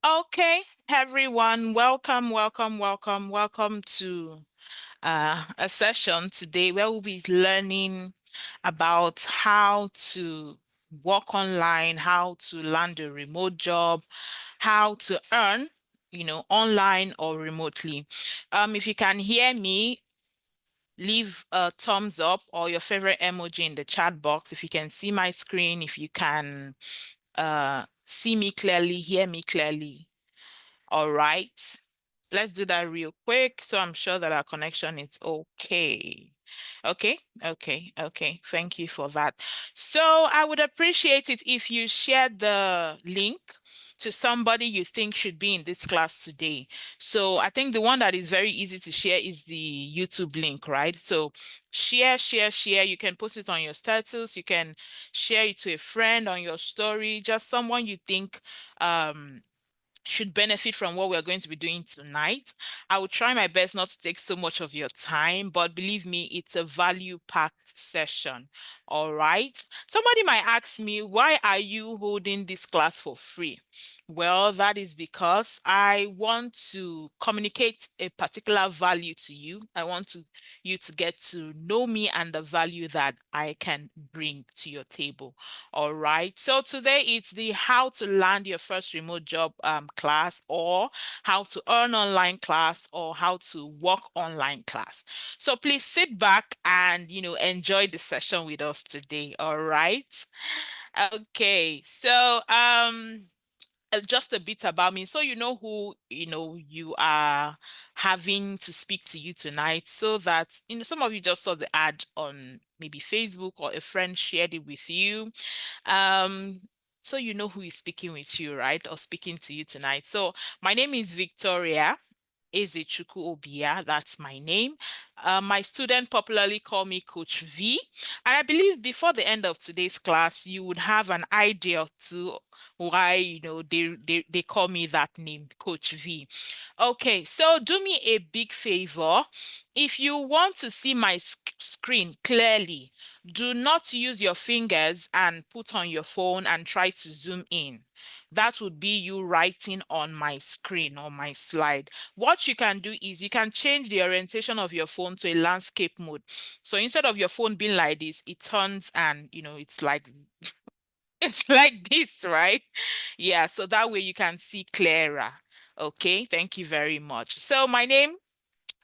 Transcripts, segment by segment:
Okay, everyone, welcome to a session today where we'll be learning about how to work online, how to land a remote job, how to earn, online or remotely. If you can hear me, leave a thumbs up or your favorite emoji in the chat box. If you can see my screen, if you can see me clearly, hear me clearly. All right. Let's do that real quick. So I'm sure that our connection is okay. Okay. Thank you for that. So I would appreciate it if you share the link to somebody you think should be in this class today. So I think the one that is very easy to share is the YouTube link, right? So share. You can post it on your status. You can share it to a friend on your story, just someone you think um should benefit from what we're going to be doing tonight. I will try my best not to take so much of your time, but believe me, it's a value-packed session. All right. Somebody might ask me, why are you holding this class for free? Well, that is because I want to communicate a particular value to you. I want you to get to know me and the value that I can bring to your table. All right. So today it's the how to land your first remote job class, or how to earn online class, or how to work online class. So please sit back and enjoy the session with us today. All right. Okay. So just a bit about me so you know who you are having to speak to you tonight, so that some of you just saw the ad on maybe Facebook or a friend shared it with you, um, so you know who is speaking with you, right? Or speaking to you tonight. So my name is Victoria Ezechukwu Obia. That's my name. My students popularly call me Coach V. And I believe before the end of today's class, you would have an idea to why, they call me that name, Coach V. Okay, so do me a big favor. If you want to see my screen clearly, do not use your fingers and put on your phone and try to zoom in. That would be you writing on my screen or my slide. What you can do is you can change the orientation of your phone to a landscape mode. So instead of your phone being like this, it turns and it's like it's like this, right? Yeah, so that way you can see clearer. Okay, thank you very much. So my name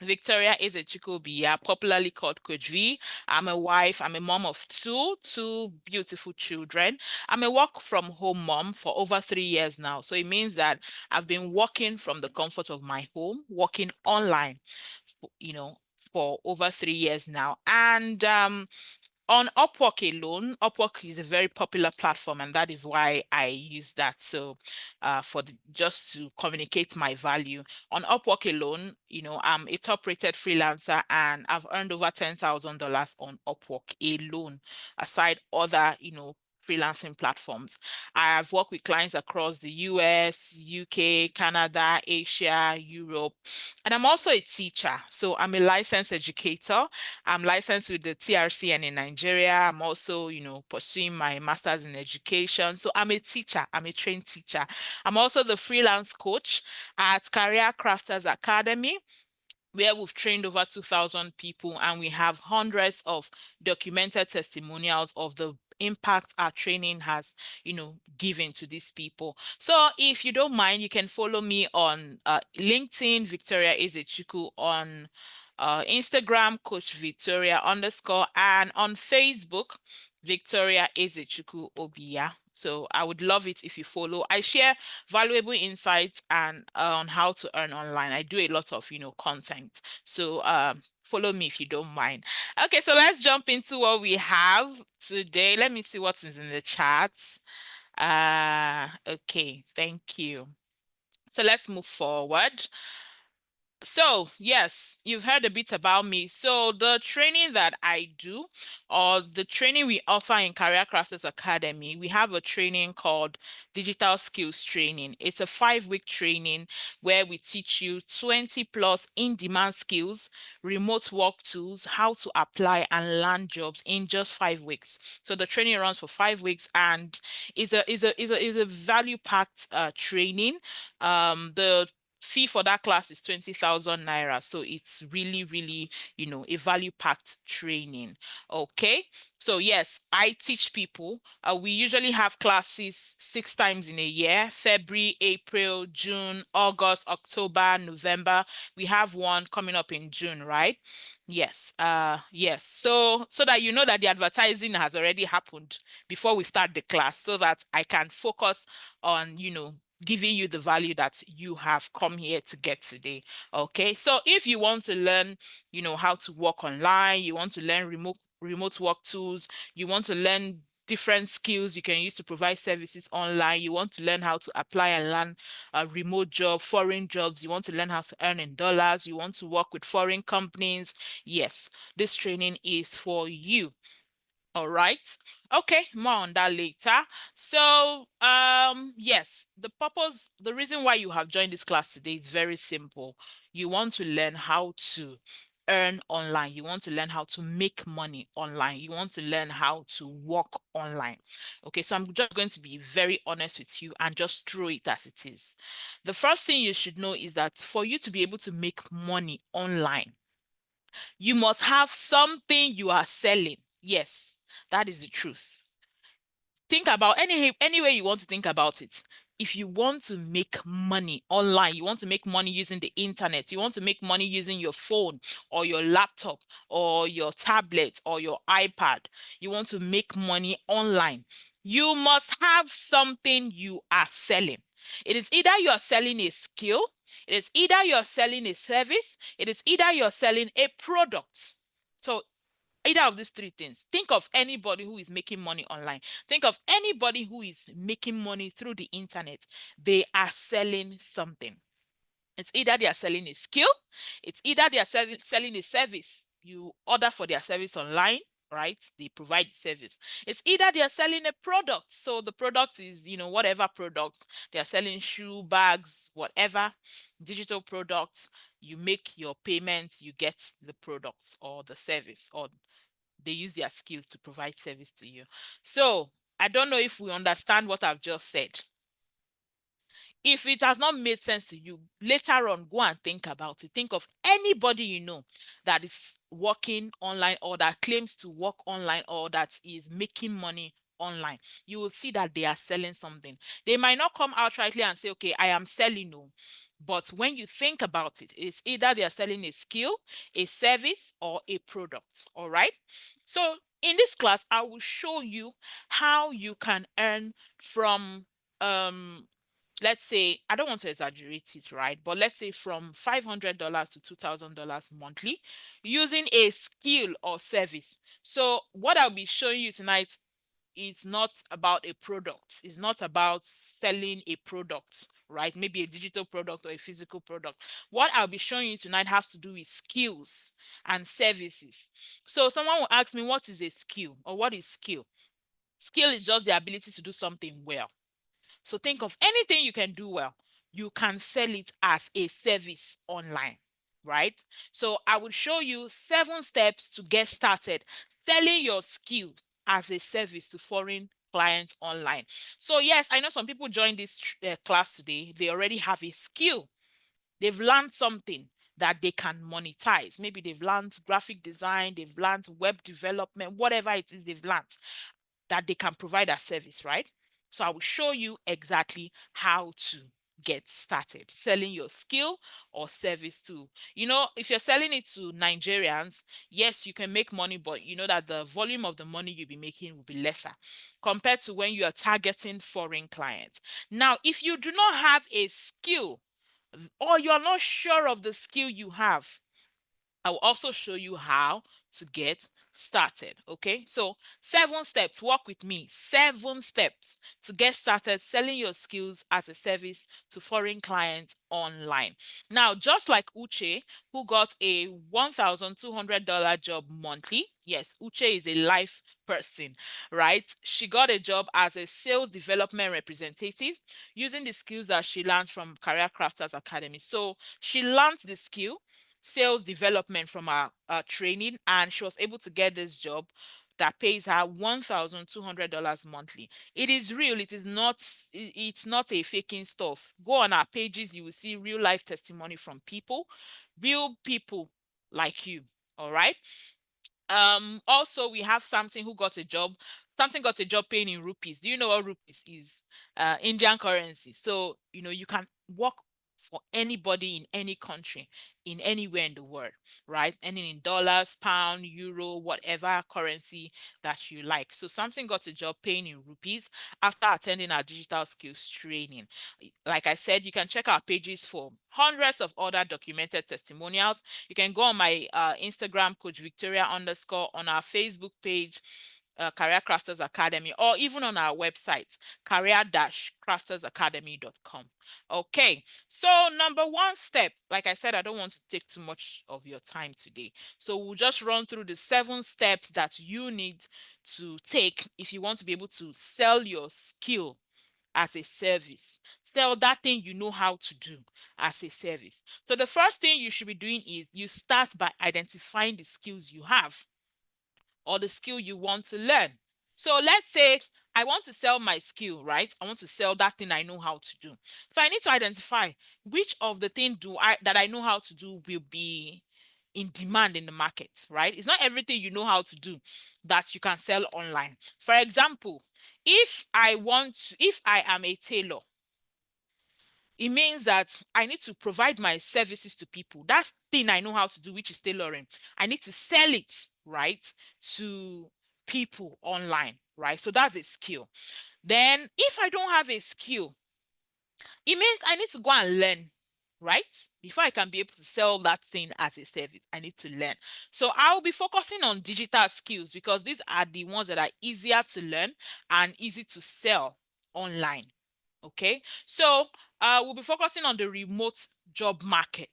Victoria is a Chikobia, popularly called Coach V. I'm a wife. I'm a mom of two beautiful children. I'm a work from home mom for over 3 years now. So it means that I've been working from the comfort of my home, working online, for over 3 years now. And on Upwork alone, Upwork is a very popular platform, and that is why I use that. So, just to communicate my value on Upwork alone, I'm a top-rated freelancer, and I've earned over $10,000 on Upwork alone, aside other, freelancing platforms. I've worked with clients across the US, UK, Canada, Asia, Europe, and I'm also a teacher. So I'm a licensed educator. I'm licensed with the TRCN in Nigeria. I'm also, pursuing my master's in education. So I'm a teacher. I'm a trained teacher. I'm also the freelance coach at Career Crafters Academy, where we've trained over 2,000 people, and we have hundreds of documented testimonials of the impact our training has, given to these people. So if you don't mind, you can follow me on LinkedIn, Victoria Ezechiku, on Instagram, Coach Victoria underscore, and on Facebook, Victoria Ezechiku Obia. So I would love it if you follow. I share valuable insights and on how to earn online. I do a lot of, content. So follow me if you don't mind. Okay, so let's jump into what we have today. Let me see what is in the chat. Okay, thank you. So let's move forward. So, yes, you've heard a bit about me. So, the training that I do, or the training we offer in Career Crafts Academy, we have a training called Digital Skills Training. It's a 5-week training where we teach you 20 plus in-demand skills, remote work tools, how to apply and land jobs in just 5 weeks. So, the training runs for 5 weeks and is a value-packed training. The fee for that class is 20,000 naira. So it's really, really, a value packed training. Okay. So, yes, I teach people. We usually have classes 6 times in a year: February, April, June, August, October, November. We have one coming up in June, right? Yes. Yes. So that you know that the advertising has already happened before we start the class, so that I can focus on, giving you the value that you have come here to get today. Okay. So if you want to learn, how to work online, you want to learn remote work tools, you want to learn different skills you can use to provide services online, you want to learn how to apply and learn a remote job, foreign jobs, you want to learn how to earn in dollars, you want to work with foreign companies, yes, this training is for you. All right. Okay, more on that later. So, yes, the reason why you have joined this class today is very simple. You want to learn how to earn online. You want to learn how to make money online. You want to learn how to work online. Okay, so I'm just going to be very honest with you and just throw it as it is. The first thing you should know is that for you to be able to make money online, you must have something you are selling. Yes, that is the truth. Think about any way you want to think about it. If you want to make money online, you want to make money using the internet, you want to make money using your phone or your laptop or your tablet or your iPad, you want to make money online, you must have something you are selling. It is either you are selling a skill, it is either you are selling a service, it is either you're selling a product. So either of these three things. Think of anybody who is making money online. Think of anybody who is making money through the internet. They are selling something. It's either they are selling a skill, it's either they are selling a service. You order for their service online, right? They provide the service. It's either they are selling a product. So the product is, whatever product they are selling: shoe, bags, whatever, digital products. You make your payments, you get the product or the service, or they use their skills to provide service to you. So I don't know if we understand what I've just said. If it has not made sense to you, later on, go and think about it. Think of anybody you know that is working online or that claims to work online or that is making money online. You will see that they are selling something. They might not come outrightly and say, okay, I am selling, no. But when you think about it, it's either they are selling a skill, a service, or a product. All right. So in this class, I will show you how you can earn from let's say, I don't want to exaggerate it, right? But let's say from $500 to $2,000 monthly using a skill or service. So what I'll be showing you tonight is not about a product. It's not about selling a product, right? Maybe a digital product or a physical product. What I'll be showing you tonight has to do with skills and services. So someone will ask me, what is a skill, or what is skill? Skill is just the ability to do something well. So think of anything you can do well. You can sell it as a service online, right? So I will show you 7 steps to get started selling your skill as a service to foreign clients online. So yes, I know some people joined this class today. They already have a skill. They've learned something that they can monetize. Maybe they've learned graphic design, they've learned web development, whatever it is they've learned that they can provide a service, right? So I will show you exactly how to get started selling your skill or service to, if you're selling it to Nigerians, yes, you can make money, but you know that the volume of the money you'll be making will be lesser compared to when you are targeting foreign clients. Now, if you do not have a skill or you're not sure of the skill you have, I will also show you how to get started. Okay, so 7 steps, walk with me, 7 steps to get started selling your skills as a service to foreign clients online. Now, just like Uche, who got a $1,200 job monthly, yes, Uche is a life person, right? She got a job as a sales development representative using the skills that she learned from Career Crafters Academy. So she learned the skill sales development from our training, and she was able to get this job that pays her $1,200 monthly. It is real. It's not a faking stuff. Go on our pages, you will see real life testimony from people, real people like you. All right. Also, we have Samson who got a job. Samson got a job paying in rupees. Do you know what rupees is? Indian currency. So you can work for anybody in any country, in anywhere in the world, right? Earning in dollars, pound, euro, whatever currency that you like. So Samson got a job paying in rupees after attending our digital skills training. Like I said, you can check our pages for hundreds of other documented testimonials. You can go on my Instagram, Coach Victoria _ on our Facebook page, Career Crafters Academy, or even on our website, career-craftersacademy.com. Okay, so number one step, like I said, I don't want to take too much of your time today. So we'll just run through the 7 steps that you need to take if you want to be able to sell your skill as a service. Sell that thing you know how to do as a service. So the first thing you should be doing is you start by identifying the skills you have or the skill you want to learn. So let's say I want to sell my skill, right? I want to sell that thing I know how to do. So I need to identify which of the thing that I know how to do will be in demand in the market, right? It's not everything you know how to do that you can sell online. For example, if I am a tailor, it means that I need to provide my services to people. That thing I know how to do, which is tailoring, I need to sell it, right, to people online, right? So that's a skill. Then, if I don't have a skill, it means I need to go and learn, right? Before I can be able to sell that thing as a service, I need to learn. So I'll be focusing on digital skills because these are the ones that are easier to learn and easy to sell online. Okay, so we'll be focusing on the remote job market.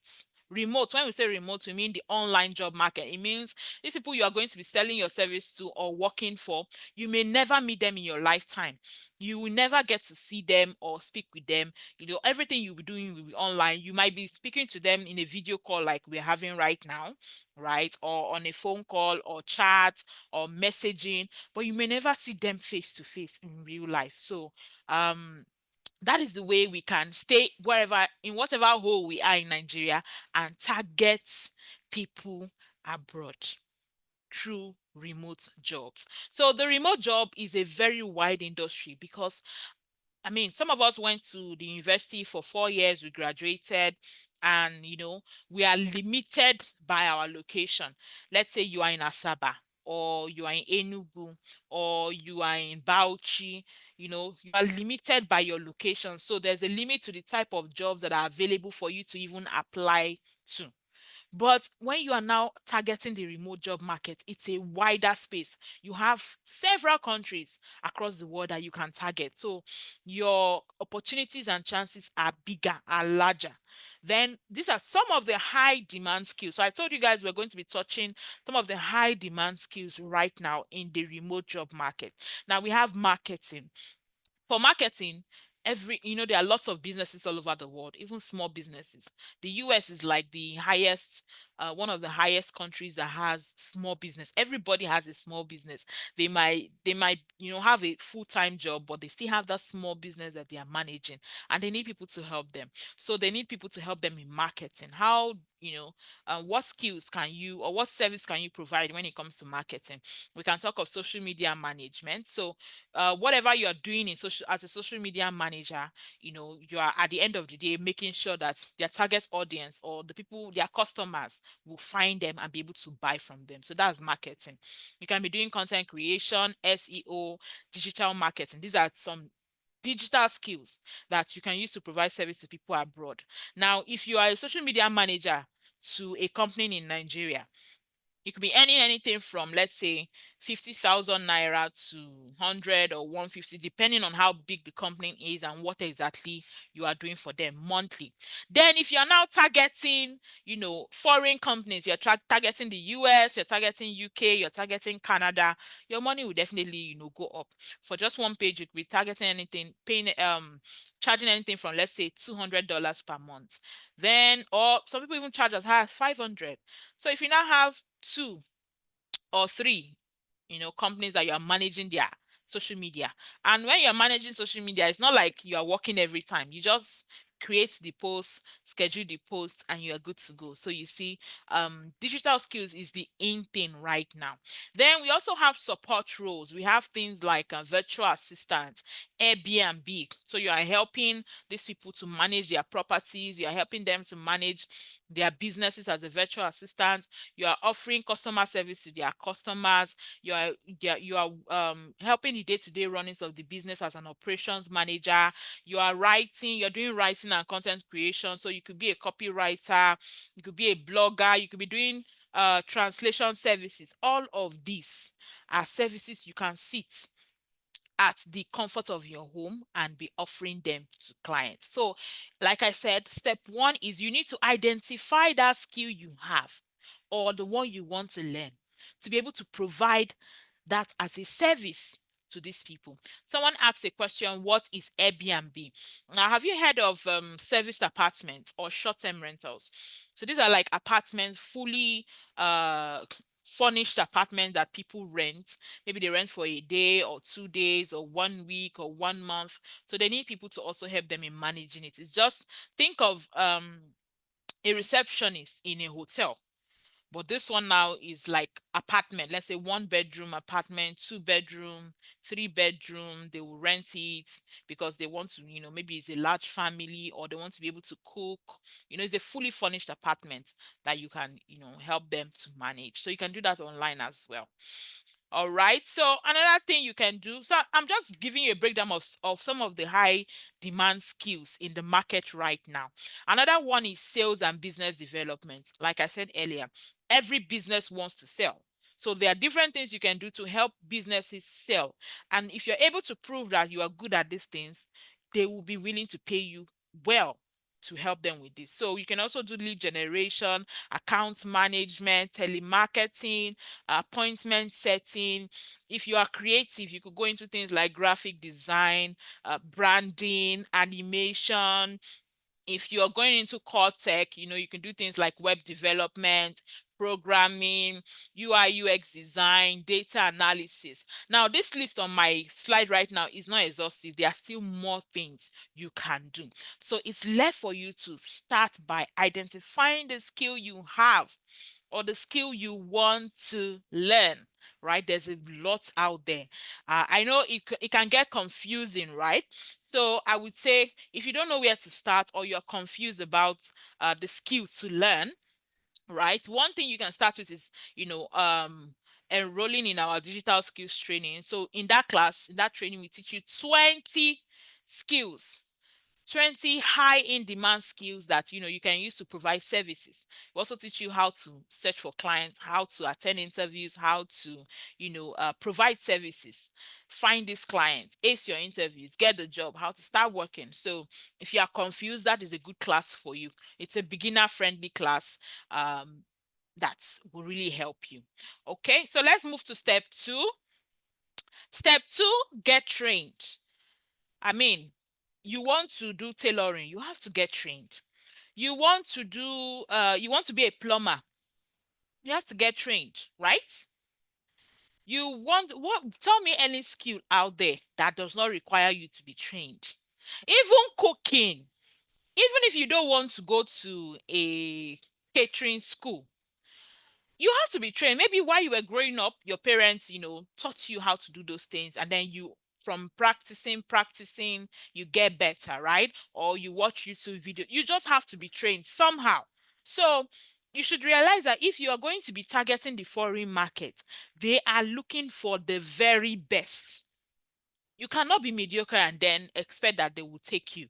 Remote, when we say remote, we mean the online job market. It means these people you are going to be selling your service to or working for, you may never meet them in your lifetime. You will never get to see them or speak with them. Everything you'll be doing will be online. You might be speaking to them in a video call like we're having right now, right? Or on a phone call or chat or messaging, but you may never see them face to face in real life. So, that is the way we can stay in whatever hole we are in Nigeria and target people abroad through remote jobs. So the remote job is a very wide industry because some of us went to the university for 4 years, we graduated, and we are limited by our location. Let's say you are in Asaba, or you are in Enugu, or you are in Bauchi. You are limited by your location. So there's a limit to the type of jobs that are available for you to even apply to. But when you are now targeting the remote job market, it's a wider space. You have several countries across the world that you can target. So your opportunities and chances are bigger, are larger. Then these are some of the high demand skills. So I told you guys we're going to be touching some of the high demand skills right now in the remote job market. Now we have marketing. For marketing, there are lots of businesses all over the world, even small businesses. The US is like the highest, one of the highest countries that has small business. Everybody has a small business. They might have a full-time job, but they still have that small business that they are managing, and they need people to help them. So they need people to help them in marketing. What skills can you, or what service can you provide when it comes to marketing? We can talk of social media management. So whatever you are doing as a social media manager, you are at the end of the day making sure that their target audience or the people, their customers, will find them and be able to buy from them. So that's marketing. You can be doing content creation, SEO, digital marketing. These are some digital skills that you can use to provide service to people abroad. Now, if you are a social media manager to a company in Nigeria, You could be earning anything from, let's say, 50,000 naira to 100 or 150, depending on how big the company is and what exactly you are doing for them monthly. Then, if you're now targeting, foreign companies, you're targeting the US, you're targeting UK, you're targeting Canada, your money will definitely, go up. For just one page, you could be targeting anything, charging anything from, let's say, $200 per month. Then, or some people even charge as high as 500. So if you now have two or three, companies that you are managing their social media. And when you're managing social media, it's not like you are working every time. You just create the post, schedule the post, and you are good to go. So you see, digital skills is the in thing right now. Then we also have support roles. We have things like virtual assistants, Airbnb. So you are helping these people to manage their properties. You are helping them to manage their businesses as a virtual assistant. You are offering customer service to their customers. You are helping the day-to-day runnings of the business as an operations manager. You're doing writing and content creation. So you could be a copywriter, you could be a blogger, you could be doing translation services. All of these are services you can sit at the comfort of your home and be offering them to clients. So, like I said, step one is you need to identify that skill you have or the one you want to learn to be able to provide that as a service to these people. Someone asked a question, what is Airbnb? Now, have you heard of serviced apartments or short-term rentals? So these are like apartments, fully furnished apartments that people rent. Maybe they rent for a day or 2 days or 1 week or 1 month. So they need people to also help them in managing it. It's just, think of a receptionist in a hotel, but this one now is like apartment. Let's say 1 bedroom apartment, 2 bedroom, 3 bedroom. They will rent it because they want to, maybe it's a large family or they want to be able to cook. It's a fully furnished apartment that you can, help them to manage. So you can do that online as well. All right. So another thing you can do. So I'm just giving you a breakdown of some of the high demand skills in the market right now. Another one is sales and business development. Like I said earlier, every business wants to sell. So there are different things you can do to help businesses sell. And if you're able to prove that you are good at these things, they will be willing to pay you well to help them with this. So you can also do lead generation, account management, telemarketing, appointment setting. If you are creative, you could go into things like graphic design, branding, animation. If you're going into core tech, you can do things like web development, programming, UI UX design, data analysis. Now, this list on my slide right now is not exhaustive. There are still more things you can do. So it's left for you to start by identifying the skill you have or the skill you want to learn. Right? There's a lot out there. I know it can get confusing, right? So I would say if you don't know where to start or you're confused about the skill to learn, right? One thing you can start with is, enrolling in our digital skills training. So in that class, in that training, we teach you 20 skills, 20 high in demand skills that you can use to provide services. We also teach you how to search for clients, how to attend interviews, how to provide services, find these clients, ace your interviews, get the job, how to start working. So if you are confused, that is a good class for you. It's a beginner friendly class that will really help you. Okay, so let's move to step two. Step two, get trained. I mean, you want to do tailoring, you have to get trained. You want to be a plumber, you have to get trained, right? Tell me any skill out there that does not require you to be trained. Even cooking, even if you don't want to go to a catering school, you have to be trained. Maybe while you were growing up, your parents, taught you how to do those things, and then from practicing, you get better, right? Or you watch YouTube video. You just have to be trained somehow. So you should realize that if you are going to be targeting the foreign market, they are looking for the very best. You cannot be mediocre and then expect that they will take you.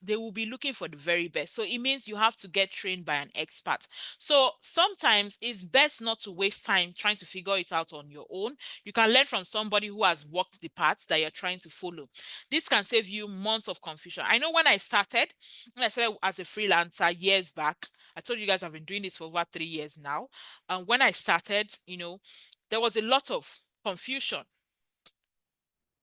they will be looking for the very best. So it means you have to get trained by an expert. So sometimes it's best not to waste time trying to figure it out on your own. You can learn from somebody who has walked the path that you're trying to follow. This can save you months of confusion. I know when I started as a freelancer years back, I told you guys I've been doing this for over 3 years now. And when I started, there was a lot of confusion.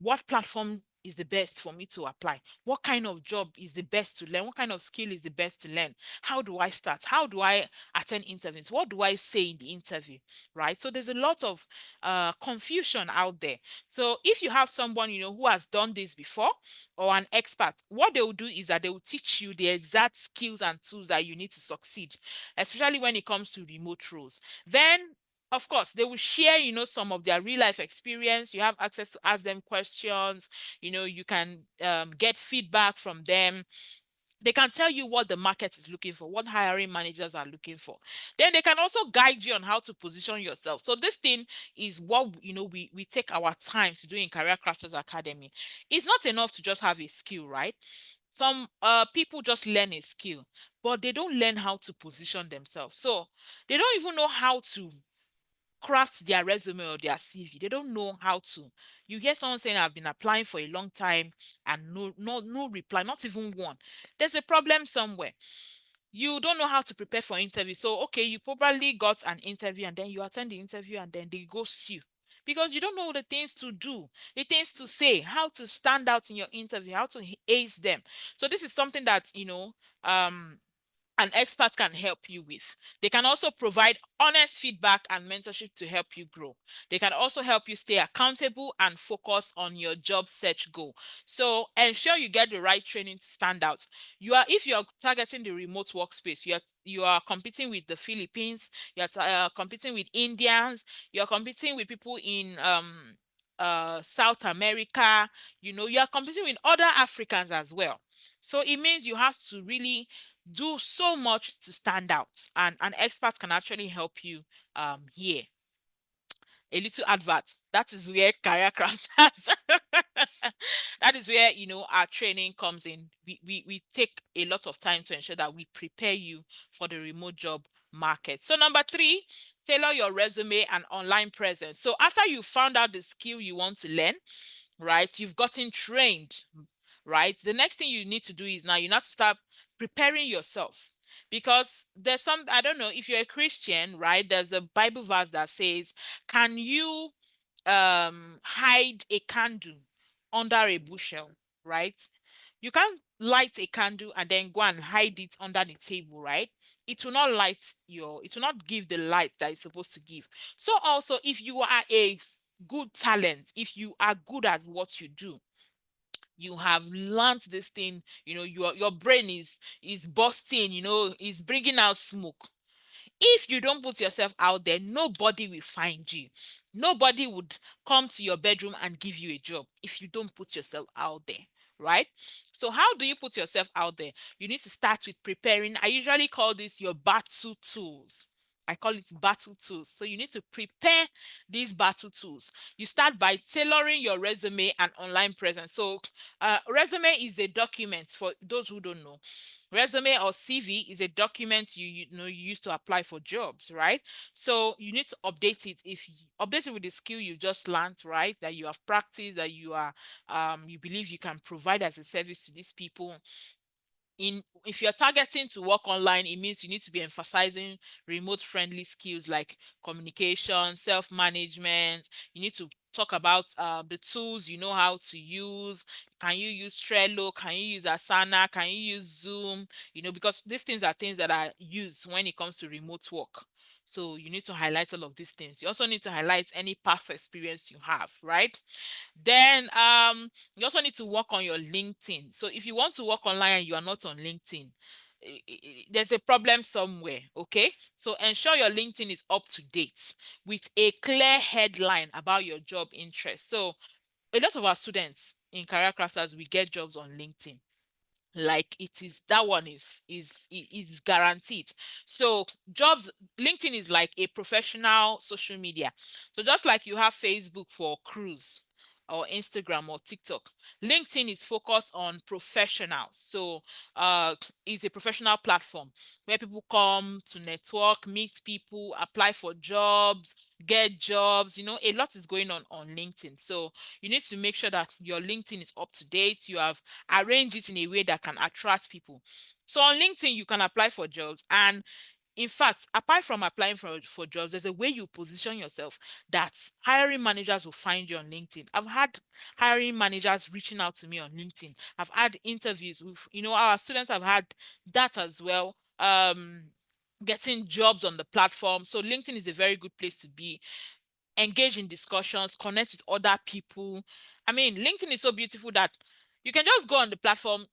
What platform is the best for me to apply? What kind of job is the best to learn? What kind of skill is the best to learn? How do I start? How do I attend interviews? What do I say in the interview? Right? So there's a lot of confusion out there. So if you have someone who has done this before, or an expert, what they will do is that they will teach you the exact skills and tools that you need to succeed, especially when it comes to remote roles. Then of course they will share some of their real life experience. You have access to ask them questions. You can get feedback from them. They can tell you what the market is looking for, what hiring managers are looking for. Then they can also guide you on how to position yourself. So this thing is what we take our time to do in Career Crafters Academy. It's not enough to just have a skill, right? Some people just learn a skill, but they don't learn how to position themselves. So they don't even know how to craft their resume or their CV. They don't know how to. You hear someone saying, I've been applying for a long time and no reply, not even one. There's a problem somewhere. You don't know how to prepare for interview. So, okay, you probably got an interview and then you attend the interview and then they ghost you because you don't know the things to do, the things to say, how to stand out in your interview, how to ace them. So this is something that, an expert can help you with. They can also provide honest feedback and mentorship to help you grow. They can also help you stay accountable and focus on your job search goal. So ensure you get the right training to stand out. If you are targeting the remote workspace, you are competing with the Philippines, you're competing with Indians, you're competing with people in South America, you are competing with other Africans as well. So it means you have to really do so much to stand out, and an expert can actually help you here. A little advert. That is where career crafters. That is where our training comes in. We take a lot of time to ensure that we prepare you for the remote job market. So number three, tailor your resume and online presence. So after you found out the skill you want to learn, right? You've gotten trained, right? The next thing you need to do is now you have to start preparing yourself, because there's some, I don't know if you're a Christian, right? There's a Bible verse that says, can you hide a candle under a bushel, right? You can't light a candle and then go and hide it under the table, right? It will not give the light that it's supposed to give. So also, if you are a good talent, if you are good at what you do, you have learned this thing, your brain is busting, is bringing out smoke. If you don't put yourself out there, nobody will find you. Nobody would come to your bedroom and give you a job if you don't put yourself out there, right? So how do you put yourself out there? You need to start with preparing. I usually call this your battle tools. I call it battle tools. So you need to prepare these battle tools. You start by tailoring your resume and online presence. So resume is a document, for those who don't know. Resume or CV is a document you use to apply for jobs, right? So you need to update it. If you update it with the skill you just learned, right, that you have practiced, that you believe you can provide as a service to these people. If you're targeting to work online, it means you need to be emphasizing remote friendly skills like communication, self-management. You need to talk about the tools you know how to use. Can you use Trello? Can you use Asana? Can you use Zoom? Because these things are things that are used when it comes to remote work. So you need to highlight all of these things. You also need to highlight any past experience you have, right? Then you also need to work on your LinkedIn. So if you want to work online and you are not on LinkedIn, there's a problem somewhere, okay? So ensure your LinkedIn is up to date with a clear headline about your job interest. So a lot of our students in career crafters, we get jobs on LinkedIn. Like it is, that one is guaranteed. So jobs, LinkedIn is like a professional social media. So just like you have Facebook for cruise, or Instagram or TikTok. LinkedIn is focused on professionals. So it's a professional platform where people come to network, meet people, apply for jobs, get jobs. A lot is going on LinkedIn. So you need to make sure that your LinkedIn is up to date. You have arranged it in a way that can attract people. So on LinkedIn, you can apply for jobs. And in fact, apart from applying for jobs, there's a way you position yourself that hiring managers will find you on LinkedIn. I've had hiring managers reaching out to me on LinkedIn. I've had interviews with, our students have had that as well. Getting jobs on the platform. So LinkedIn is a very good place to be. Engage in discussions, connect with other people. I mean, LinkedIn is so beautiful that you can just go on the platform,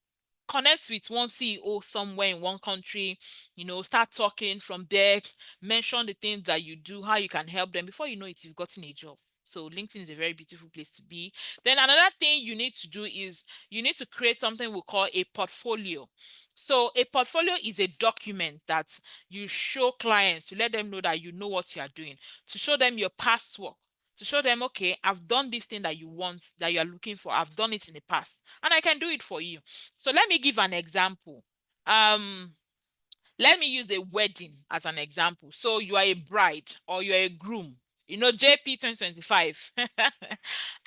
connect with one CEO somewhere in one country, start talking from there, mention the things that you do, how you can help them. Before you know it, you've gotten a job. So LinkedIn is a very beautiful place to be. Then another thing you need to do is you need to create something we call a portfolio. So a portfolio is a document that you show clients to let them know that you know what you are doing, to show them your past work, to show them, okay, I've done this thing that you want, that you are looking for. I've done it in the past and I can do it for you. So let me give an example. Um, let me use a wedding as an example. So you are a bride or you're a groom, JP 2025.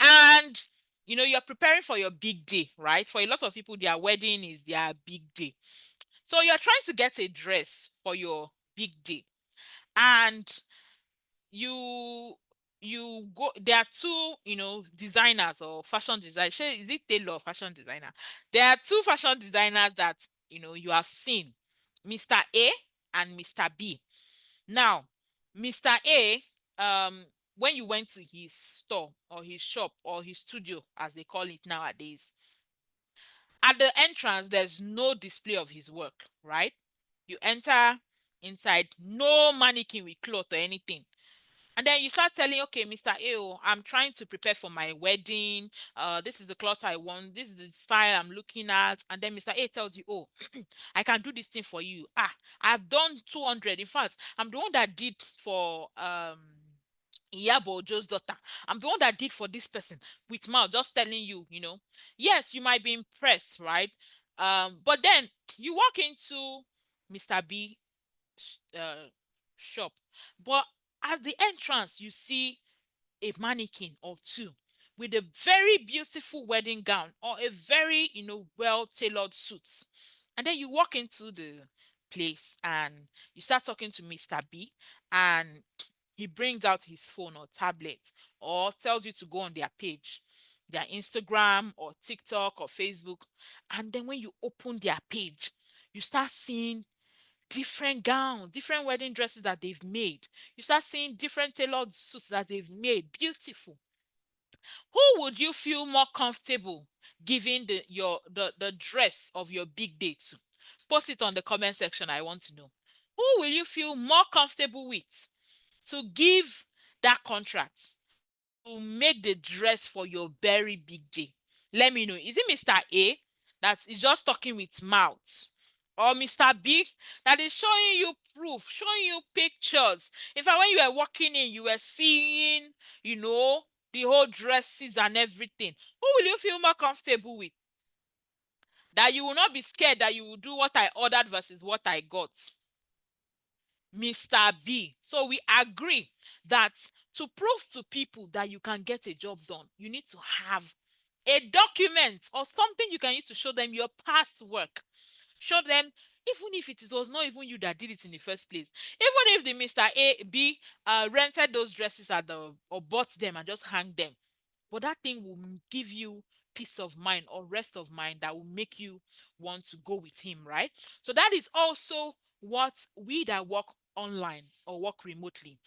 And you're preparing for your big day, right? For a lot of people, their wedding is their big day. So you're trying to get a dress for your big day. And you go, there are two designers or fashion designers. Is it tailor or fashion designer? There are two fashion designers that you have seen, Mr. A and Mr. B. Now, Mr. A, when you went to his store or his shop or his studio, as they call it nowadays, at the entrance there's no display of his work, right? You enter inside, no mannequin with cloth or anything. And then you start telling, okay, Mr. A, I'm trying to prepare for my wedding. This is the cloth I want. This is the style I'm looking at. And then Mr. A tells you, oh, I can do this thing for you. I've done 200. In fact, I'm the one that did for Iyabo Joe's daughter. I'm the one that did for this person with mouth, just telling you, Yes, you might be impressed, right? But then you walk into Mr. B uh, shop. But at the entrance, you see a mannequin or two with a very beautiful wedding gown or a very, well tailored suit. And then you walk into the place and you start talking to Mr. B, and he brings out his phone or tablet or tells you to go on their page, their Instagram or TikTok or Facebook. And then when you open their page, you start seeing different gowns, different wedding dresses that they've made. You start seeing different tailored suits that they've made. Beautiful. Who would you feel more comfortable giving the dress of your big day to? Post it on the comment section. I want to know. Who will you feel more comfortable with to give that contract to make the dress for your very big day? Let me know. Is it Mr. A that is just talking with mouth? Or Mr. B that is showing you proof, showing you pictures? In fact, when you were walking in, you were seeing, the whole dresses and everything. Who will you feel more comfortable with? That you will not be scared that you will do what I ordered versus what I got. Mr. B. So we agree that to prove to people that you can get a job done, you need to have a document or something you can use to show them your past work. Show them, even if was not even you that did it in the first place. Even if the Mr. A, B rented those dresses at the or bought them and just hang them. But that thing will give you peace of mind or rest of mind that will make you want to go with him, right? So that is also what we that work online or work remotely,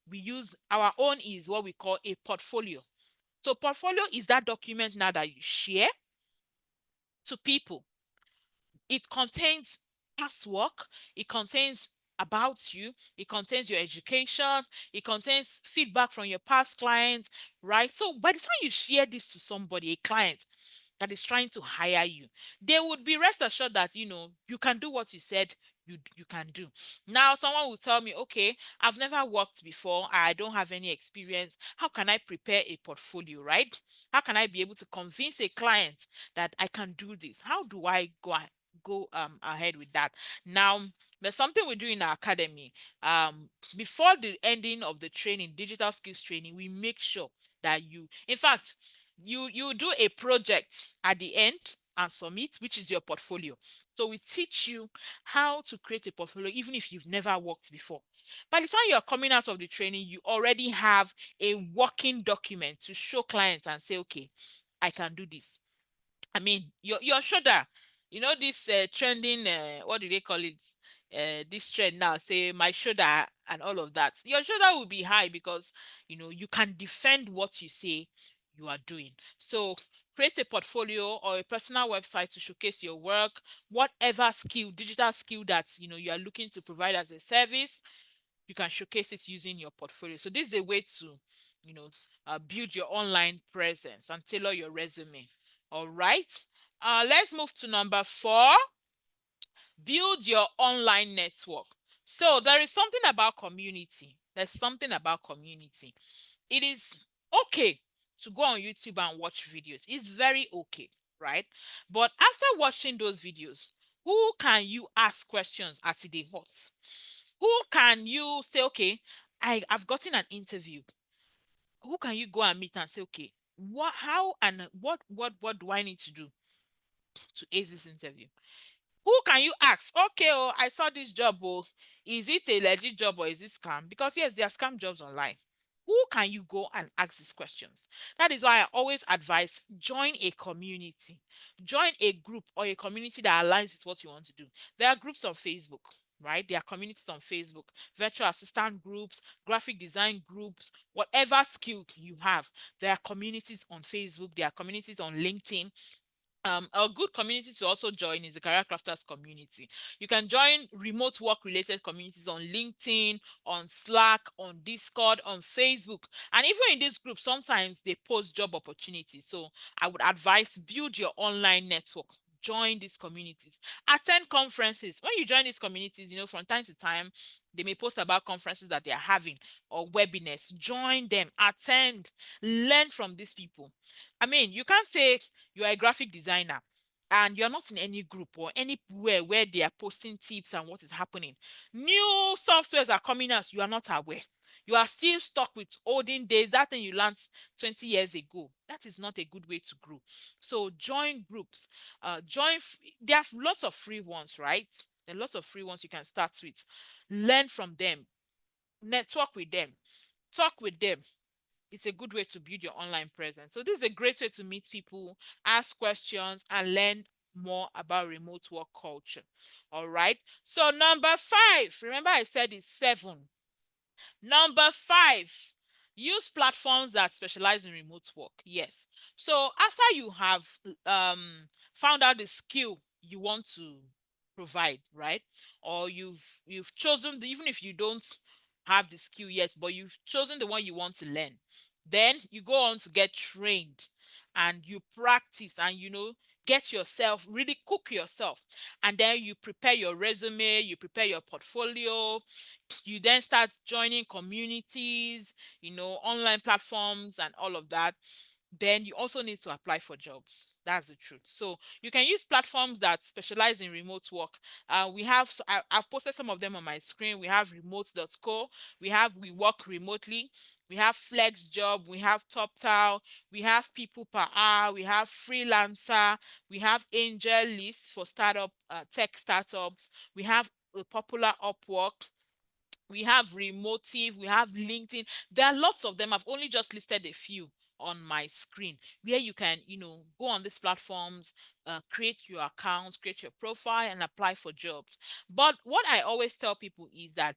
we use. Our own is what we call a portfolio. So portfolio is that document now that you share to people. It contains past work, it contains about you, it contains your education, it contains feedback from your past clients, right? So by the time you share this to somebody, a client that is trying to hire you, they would be rest assured that you can do what you said you can do. Now someone will tell me, okay, I've never worked before, I don't have any experience. How can I prepare a portfolio, right? How can I be able to convince a client that I can do this? How do I go ahead with that? Now, there's something we do in our academy. Before the ending of the training, digital skills training, we make sure that in fact, you do a project at the end and submit, which is your portfolio. So we teach you how to create a portfolio even if you've never worked before. By the time you're coming out of the training, you already have a working document to show clients and say, okay, I can do this. I mean, your shoulder, this trending, what do they call it? This trend now, say my shoulder and all of that. Your shoulder will be high because you can defend what you say you are doing. So create a portfolio or a personal website to showcase your work, whatever skill, digital skill that you are looking to provide as a service. You can showcase it using your portfolio. So this is a way to, you know, build your online presence and tailor your resume. All right. Let's move to number 4. Build your online network. So there is something about community. There's something about community. It is okay to go on YouTube and watch videos. It's very okay, right? But after watching those videos, who can you ask questions as they hot? Who can you say, okay, I've gotten an interview. Who can you go and meet and say, okay, how and what do I need to do to ace this interview? Who can you ask? Okay, oh, I saw this job. Oh, is it a legit job or is it scam? Because yes, there are scam jobs online. Who can you go and ask these questions? That is why I always advise join a community, join a group or a community that aligns with what you want to do. There are groups on Facebook, right? There are communities on Facebook, virtual assistant groups, graphic design groups, whatever skill you have. There are communities on Facebook, there are communities on LinkedIn. A good community to also join is the career crafters community. You can join remote work related communities on LinkedIn, on Slack, on Discord, on Facebook, and even in this group sometimes they post job opportunities. So I would advise build your online network, join these communities, attend conferences. When you join these communities, from time to time they may post about conferences that they are having or webinars. Join them, attend, learn from these people. I mean, you can't say you are a graphic designer and you're not in any group or anywhere where they are posting tips and what is happening. New softwares are coming out, you are not aware. You are still stuck with olden days, that thing you learned 20 years ago. That is not a good way to grow. So join groups. There are lots of free ones, right? There are lots of free ones you can start with. Learn from them, network with them, talk with them. It's a good way to build your online presence. So this is a great way to meet people, ask questions, and learn more about remote work culture. All right. So number 5, remember I said it's 7. Number 5, use platforms that specialize in remote work. Yes. So after you have found out the skill you want to provide, right? Or you've chosen even if you don't have the skill yet, but you've chosen the one you want to learn. Then you go on to get trained and you practice and get yourself really cook yourself, and then you prepare your resume, you prepare your portfolio, you then start joining communities, online platforms and all of that. Then you also need to apply for jobs. That's the truth. So you can use platforms that specialize in remote work. I've posted some of them on my screen. We have remote.co, we work remotely, we have flex job, we have TopTal, we have people per hour, we have freelancer, we have angel list for tech startups, we have a popular Upwork, we have Remotive, we have LinkedIn. There are lots of them. I've only just listed a few on my screen where you can, go on these platforms, create your account, create your profile, and apply for jobs. But what I always tell people is that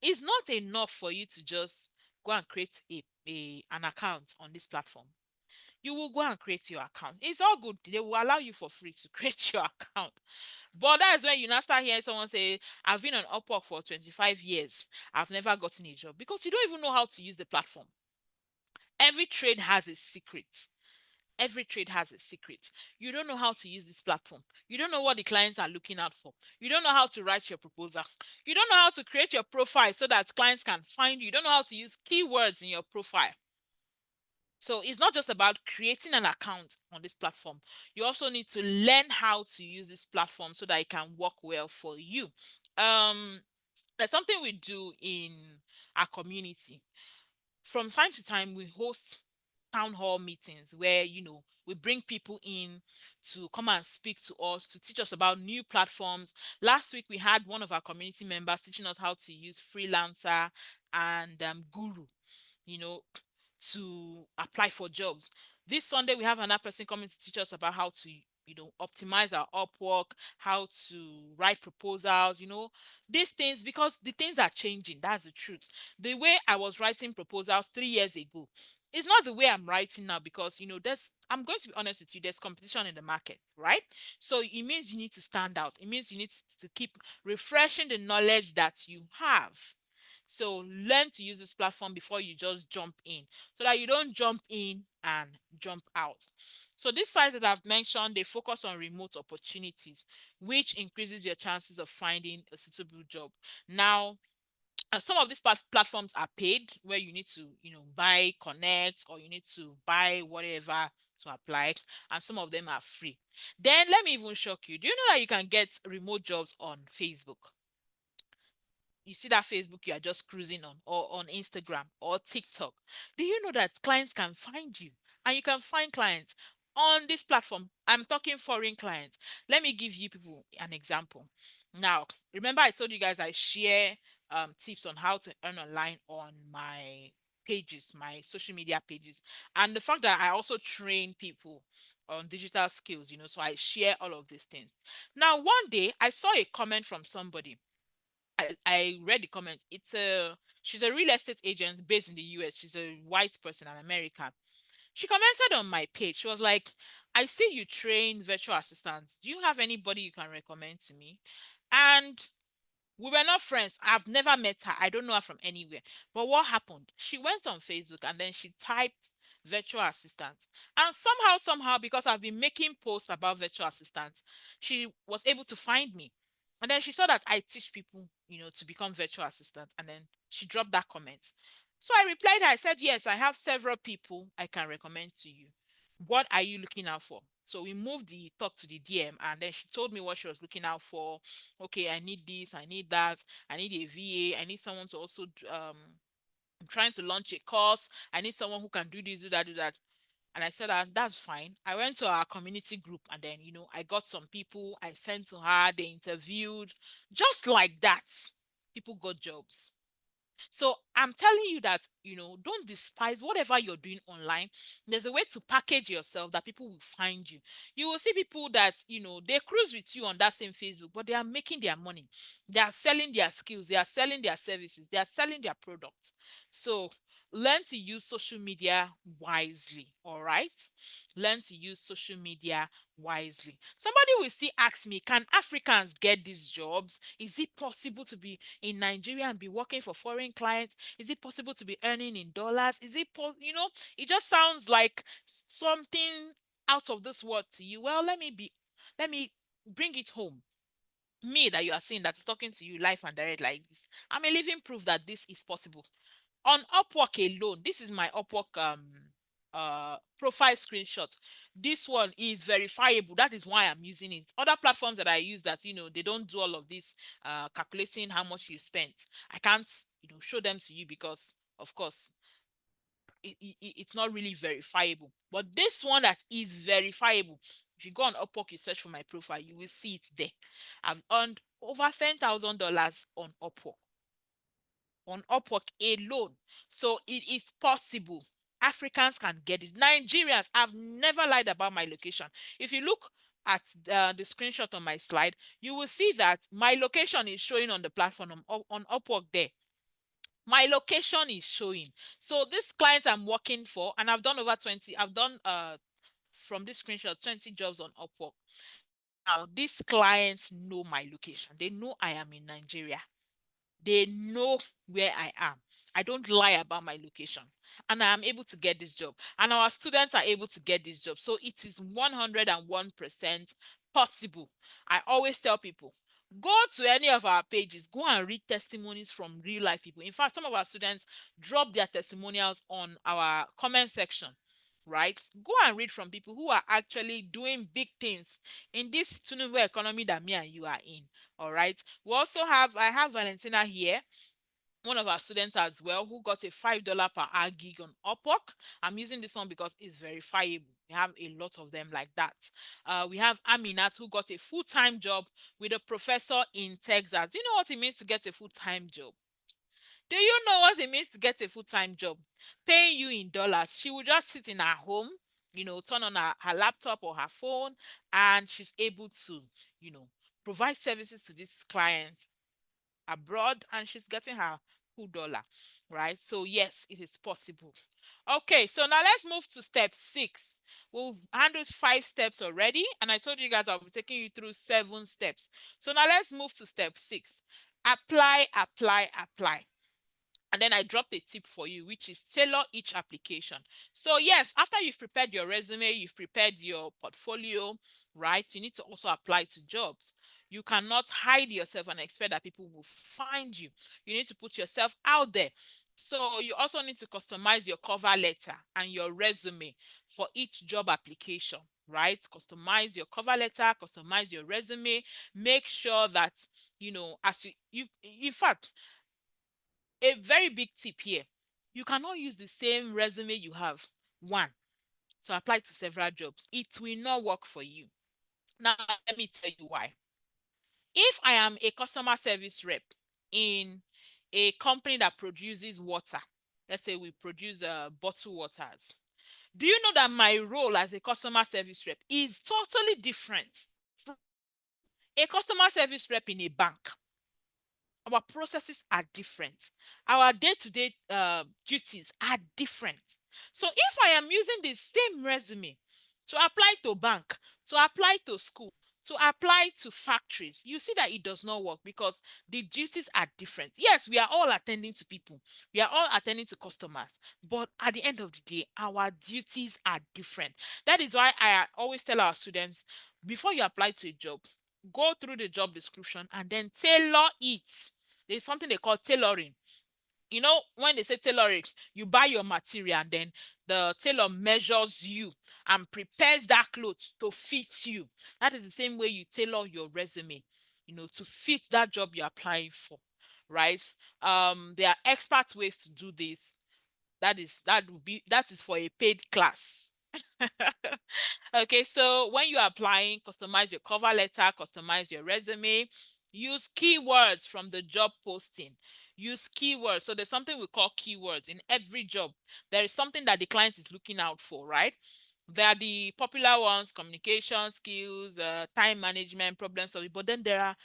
it's not enough for you to just go and create an account on this platform. You will go and create your account. It's all good. They will allow you for free to create your account. But that's when you now start hearing someone say, I've been on Upwork for 25 years. I've never gotten a job, because you don't even know how to use the platform. Every trade has a secret. Every trade has a secret. You don't know how to use this platform. You don't know what the clients are looking out for. You don't know how to write your proposals. You don't know how to create your profile so that clients can find you. You don't know how to use keywords in your profile. So it's not just about creating an account on this platform. You also need to learn how to use this platform so that it can work well for you. Um, there's something we do in our community. From time to time, we host town hall meetings where, we bring people in to come and speak to us, to teach us about new platforms. Last week, we had one of our community members teaching us how to use Freelancer and Guru, you know, to apply for jobs. This Sunday, we have another person coming to teach us about how to, optimize our Upwork, how to write proposals, these things, because the things are changing. That's the truth. The way I was writing proposals 3 years ago is not the way I'm writing now because, I'm going to be honest with you, there's competition in the market, right? So it means you need to stand out. It means you need to keep refreshing the knowledge that you have. So learn to use this platform before you just jump in so that you don't jump in and jump out. So this site that I've mentioned, they focus on remote opportunities, which increases your chances of finding a suitable job. Now, some of these platforms are paid where you need to, buy connect or you need to buy whatever to apply, and some of them are free. Then let me even shock you. Do you know that you can get remote jobs on Facebook? You see that Facebook you are just cruising on, or on Instagram or TikTok. Do you know that clients can find you and you can find clients on this platform? I'm talking foreign clients. Let me give you people an example. Now, remember I told you guys I share tips on how to earn online on my pages, my social media pages, and the fact that I also train people on digital skills, so I share all of these things. Now, one day I saw a comment from somebody. I read the comment. She's a real estate agent based in the US. She's a white person, an American. She commented on my page. She was like, I see you train virtual assistants. Do you have anybody you can recommend to me? And we were not friends. I've never met her. I don't know her from anywhere. But what happened? She went on Facebook and then she typed virtual assistants. And somehow, because I've been making posts about virtual assistants, she was able to find me. And then she saw that I teach people, to become virtual assistants. And then she dropped that comment. So I replied her. I said, yes, I have several people I can recommend to you. What are you looking out for? So we moved the talk to the DM, and then she told me what she was looking out for. Okay, I need this, I need that, I need a VA, I need someone to also I'm trying to launch a course, I need someone who can do this, do that, do that. And I said that's fine. I went to our community group and then I got some people, I sent to her, they interviewed. Just like that, people got jobs. So I'm telling you that, don't despise whatever you're doing online. There's a way to package yourself that people will find you. You will see people that, they cruise with you on that same Facebook, but they are making their money. They are selling their skills. They are selling their services. They are selling their products. So learn to use social media wisely. All right. Learn to use social media wisely. Somebody will still ask me, can Africans get these jobs? Is it possible to be in Nigeria and be working for foreign clients? Is it possible to be earning in dollars? Is it, it just sounds like something out of this world to you. Well, let me bring it home. Me that you are seeing that is talking to you live and direct like this. I'm a living proof that this is possible. On Upwork alone, this is my Upwork profile screenshot. This one is verifiable. That is why I'm using it. Other platforms that I use that they don't do all of this calculating how much you spent. I can't show them to you because of course it's not really verifiable. But this one that is verifiable, if you go on Upwork, you search for my profile, you will see it there. I've earned over $10,000 on Upwork alone. So it is possible. Africans can get it. Nigerians, I've never lied about my location. If you look at the screenshot on my slide, you will see that my location is showing on the platform on Upwork there. My location is showing. So these clients I'm working for, and I've done over 20, I've done from this screenshot 20 jobs on Upwork. Now, these clients know my location. They know I am in Nigeria. They know where I am. I don't lie about my location. and I am able to get this job, and our students are able to get this job. So it is 101% possible. I always tell people, go to any of our pages, go and read testimonies from real life people. In fact, some of our students drop their testimonials on our comment section, right? Go and read from people who are actually doing big things in this tunable economy that me and you are in. All right. We also have, I have Valentina here, one of our students as well, who got a $5 per hour gig on Upwork. I'm using this one because it's verifiable. We have a lot of them like that. We have Aminat, who got a full-time job with a professor in Texas. Do you know what it means to get a full-time job? Do you know what it means to get a full-time job? Paying you in dollars. She will just sit in her home, turn on her laptop or her phone, and she's able to, provide services to this client abroad, and she's getting her full dollar, right? So yes, it is possible. Okay, so now let's move to step 6. We've handled 5 steps already, and I told you guys I'll be taking you through 7 steps. So now let's move to step 6. Apply, apply, apply. And then I dropped a tip for you, which is tailor each application. So yes, after you've prepared your resume, you've prepared your portfolio, right? You need to also apply to jobs. You cannot hide yourself and expect that people will find you. You need to put yourself out there. So you also need to customize your cover letter and your resume for each job application, right? Customize your cover letter, customize your resume. Make sure that, as you in fact, a very big tip here, you cannot use the same resume you have, one, to apply to several jobs. It will not work for you. Now, let me tell you why. If I am a customer service rep in a company that produces water, let's say we produce bottled waters, do you know that my role as a customer service rep is totally different from a customer service rep in a bank? Our processes are different. Our day-to-day duties are different. So if I am using the same resume to apply to bank, to apply to school, to apply to factories, you see that it does not work because the duties are different. Yes, we are all attending to people. We are all attending to customers. But at the end of the day, our duties are different. That is why I always tell our students, before you apply to a job, go through the job description and then tailor it. There's something they call tailoring. When they say tailoring, you buy your material and then the tailor measures you and prepares that clothes to fit you. That is the same way you tailor your resume, to fit that job you're applying for, right? There are expert ways to do this. That is for a paid class. Okay, so when you're applying, customize your cover letter, customize your resume, use keywords from the job posting. Use keywords. So there's something we call keywords in every job. There is something that the client is looking out for, right? There are the popular ones: communication skills, time management, problem solving. But then there are,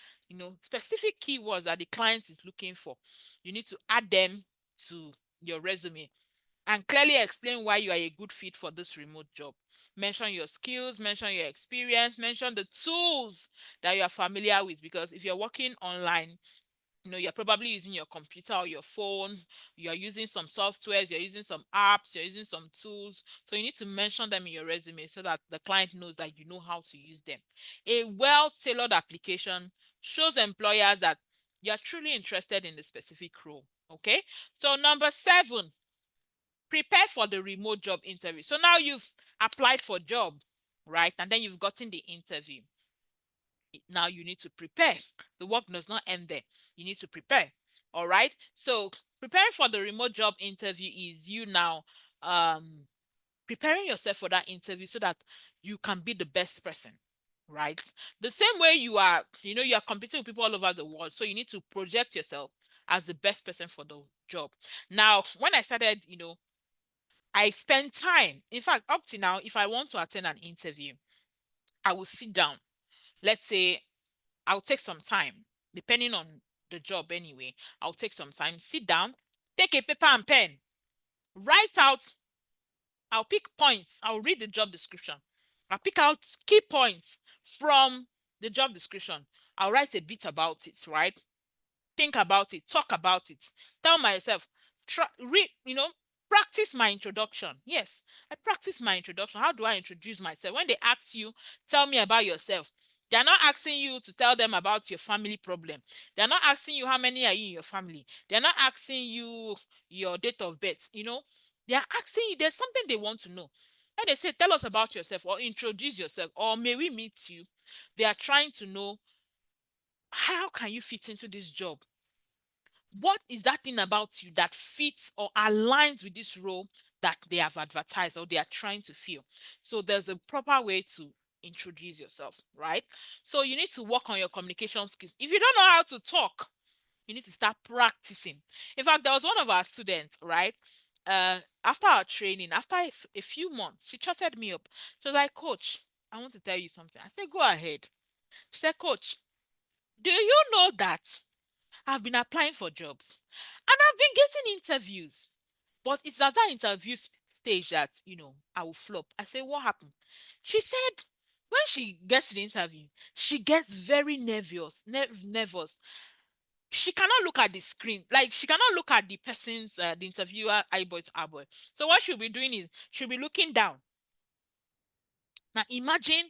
specific keywords that the client is looking for. You need to add them to your resume and clearly explain why you are a good fit for this remote job. Mention your skills, mention your experience, mention the tools that you are familiar with, because if you're working online, you're probably using your computer or your phone, you're using some softwares, you're using some apps, you're using some tools. So you need to mention them in your resume so that the client knows that you know how to use them. A well-tailored application shows employers that you're truly interested in the specific role. Okay, so number 7, prepare for the remote job interview. So now you've applied for job, right? And then you've gotten the interview. Now you need to prepare. The work does not end there. You need to prepare. All right. So preparing for the remote job interview is you now preparing yourself for that interview so that you can be the best person, right? The same way you are competing with people all over the world. So you need to project yourself as the best person for the job. Now, when I started, I spend time. In fact, up to now, if I want to attend an interview, I will sit down. Let's say I'll take some time, depending on the job anyway. I'll take some time, sit down, take a paper and pen, write out. I'll pick points. I'll read the job description. I'll pick out key points from the job description. I'll write a bit about it, right? Think about it, talk about it, tell myself, try, read, practice my introduction. Yes, I practice my introduction. How do I introduce myself? When they ask you, tell me about yourself, they're not asking you to tell them about your family problem. They're not asking you how many are you in your family. They're not asking you your date of birth. They're asking you, there's something they want to know. And they say, tell us about yourself or introduce yourself or may we meet you. They are trying to know, how can you fit into this job? What is that thing about you that fits or aligns with this role that they have advertised or they are trying to fill? So there's a proper way to introduce yourself, right? So you need to work on your communication skills. If you don't know how to talk, you need to start practicing. In fact, there was one of our students, right? After our training, after a few months, she chatted me up. She was like, Coach, I want to tell you something. I said, go ahead. She said, Coach, do you know that I've been applying for jobs and I've been getting interviews, but it's at that interview stage that, I will flop. I say, what happened? She said, when she gets to the interview, she gets very nervous. She cannot look at the screen. Like, she cannot look at the person's, the interviewer eyeball to eyeball. So what she'll be doing is she'll be looking down. Now imagine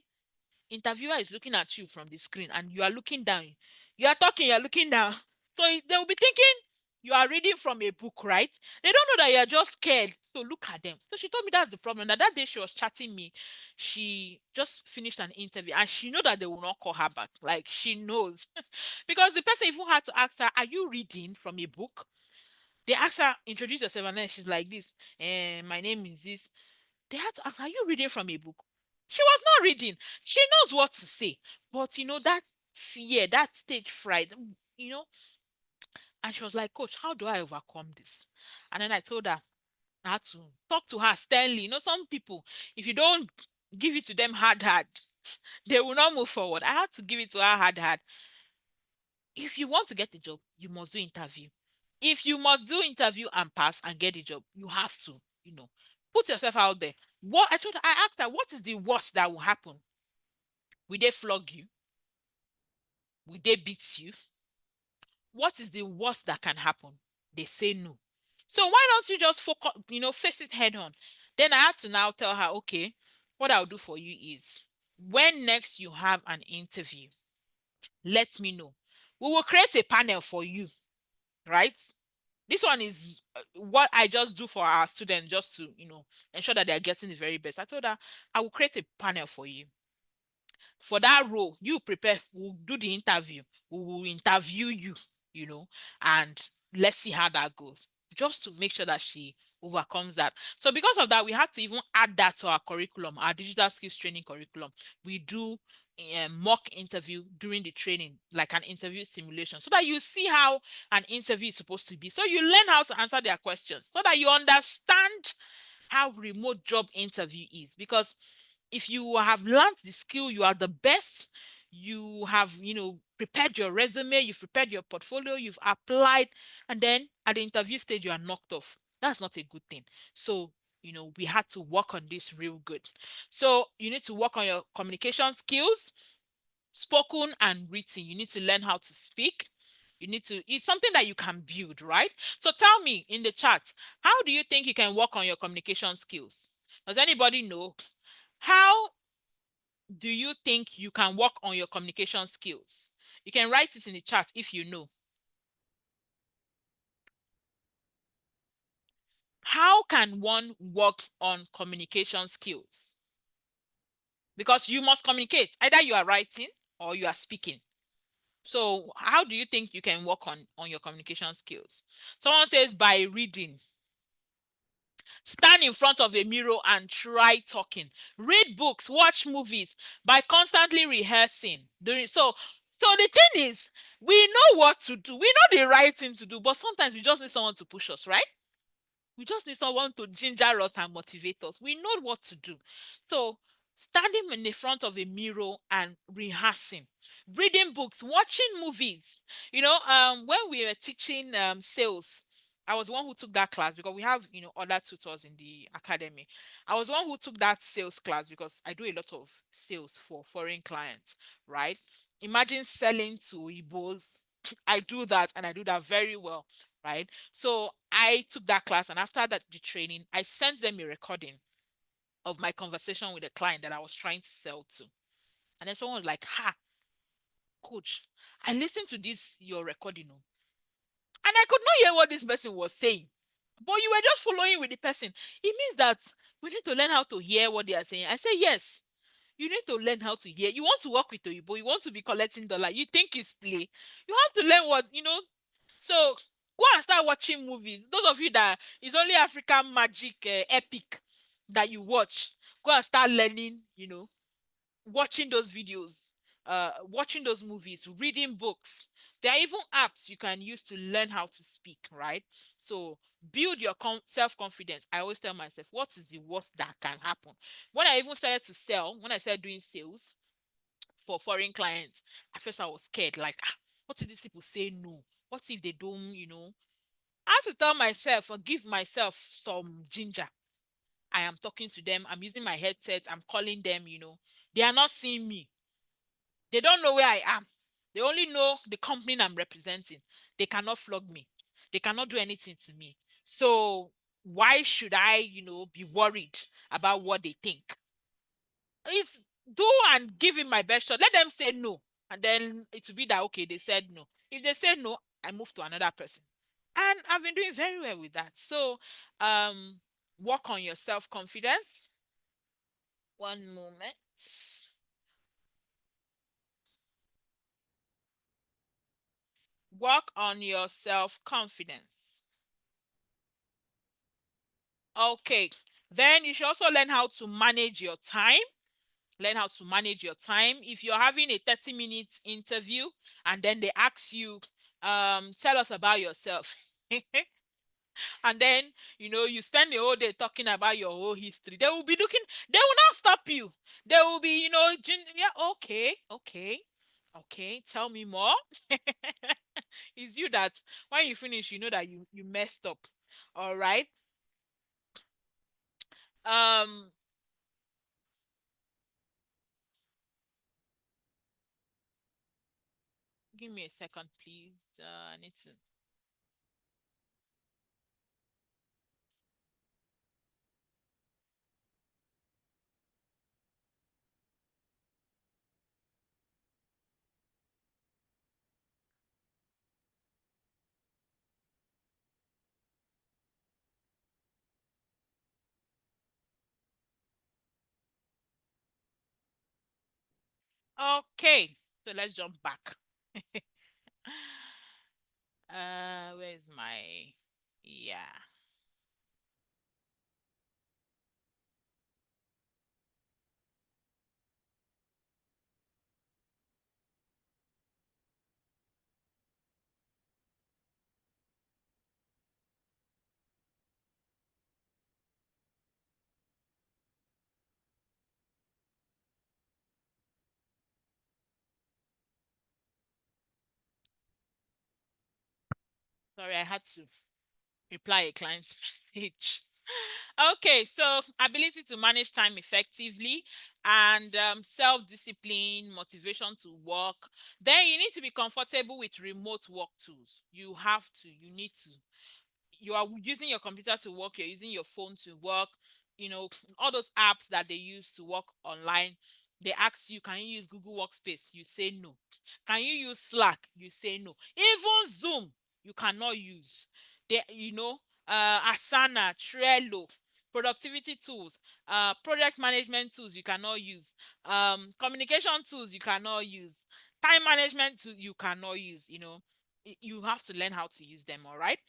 interviewer is looking at you from the screen and you are looking down. You are talking, you are looking down. So they will be thinking you are reading from a book, right? They don't know that you are just scared to look at them. So she told me that's the problem. That day she was chatting me, she just finished an interview and she know that they will not call her back. Like, she knows. Because the person even had to ask her, are you reading from a book? They asked her, introduce yourself, and then she's like this, my name is this. They had to ask, are you reading from a book? She was not reading. She knows what to say. But that fear, that stage fright, you know, and she was like, Coach, how do I overcome this? And then I told her I had to talk to her sternly. Some people, if you don't give it to them hard, they will not move forward. I had to give it to her hard. If you want to get the job, you must do interview. If you must do interview and pass and get the job, you have to, put yourself out there. I asked her, what is the worst that will happen? Will they flog you? Will they beat you? What is the worst that can happen? They say no. So why don't you just focus, face it head on? Then I had to now tell her, okay, what I'll do for you is when next you have an interview, let me know. We will create a panel for you, right? This one is what I just do for our students just to, ensure that they're getting the very best. I told her, I will create a panel for you. For that role, you prepare, we'll do the interview. We will interview you, you know, and let's see how that goes. Just to make sure that she overcomes that. So because of that, we had to even add that to our curriculum, our digital skills training curriculum. We do a mock interview during the training, like an interview simulation, so that you see how an interview is supposed to be. So you learn how to answer their questions, so that you understand how remote job interview is. Because if you have learned the skill, you are the best, you have, prepared your resume, you've prepared your portfolio, you've applied, and then at the interview stage, you are knocked off. That's not a good thing. So, we had to work on this real good. So you need to work on your communication skills, spoken and written. You need to learn how to speak. It's something that you can build, right? So tell me in the chat, how do you think you can work on your communication skills? Does anybody know? How do you think you can work on your communication skills? You can write it in the chat if you know. How can one work on communication skills? Because you must communicate. Either you are writing or you are speaking. So how do you think you can work on your communication skills? Someone says by reading. Stand in front of a mirror and try talking. Read books, watch movies by constantly rehearsing. So the thing is, we know what to do. We know the right thing to do, but sometimes we just need someone to push us, right? We just need someone to ginger us and motivate us. We know what to do. So standing in the front of a mirror and rehearsing, reading books, watching movies. When we were teaching sales, I was one who took that class because we have, other tutors in the academy. I was one who took that sales class because I do a lot of sales for foreign clients, right? Imagine selling to Igbos. I do that and I do that very well. right? So I took that class, and after that, the training, I sent them a recording of my conversation with a client that I was trying to sell to. And then someone was like, "Ha, coach, I listened to this, your recording, oh, and I could not hear what this person was saying. But you were just following with the person. It means that we need to learn how to hear what they are saying." I say, yes. You need to learn how to hear. You want to work with Oyibo, you want to be collecting dollar. You think it's play. You have to learn what. So go and start watching movies. Those of you that it's only African magic epic that you watch, go and start learning, watching those videos, watching those movies, reading books. There are even apps you can use to learn how to speak, right? So build your self confidence. I always tell myself, what is the worst that can happen? When I even started to sell, when I started doing sales for foreign clients, at first I was scared, like, what if these people say no? What if they don't? I have to tell myself and give myself some ginger. I am talking to them. I'm using my headset. I'm calling them. They are not seeing me. They don't know where I am. They only know the company I'm representing. They cannot flog me. They cannot do anything to me. So why should I be worried about what they think? It's do and give him my best shot. Let them say no. And then it will be that, okay, they said no. If they say no, I move to another person. And I've been doing very well with that. So um work on your self-confidence. One moment. Work on your self-confidence. Okay. Then you should also learn how to manage your time. Learn how to manage your time. If you're having a 30 minutes interview and then they ask you, tell us about yourself. And then you spend the whole day talking about your whole history. They will be looking, they will not stop you. They will be, yeah, okay, okay, okay, tell me more. It's you that when you finish, you know that you messed up. All right. Um, give me a second, please. I need to. Okay, so let's jump back. Where's my, yeah. Sorry, I had to reply a client's message. Okay, so ability to manage time effectively and self-discipline, motivation to work. Then you need to be comfortable with remote work tools. You need to. You are using your computer to work, you're using your phone to work, you know, all those apps that they use to work online. They ask you, can you use Google Workspace? You say no. Can you use Slack? You say no. Even Zoom, you cannot use. Asana, Trello, productivity tools, project management tools you cannot use, communication tools you cannot use, time management tool you cannot use. You have to learn how to use them. All right.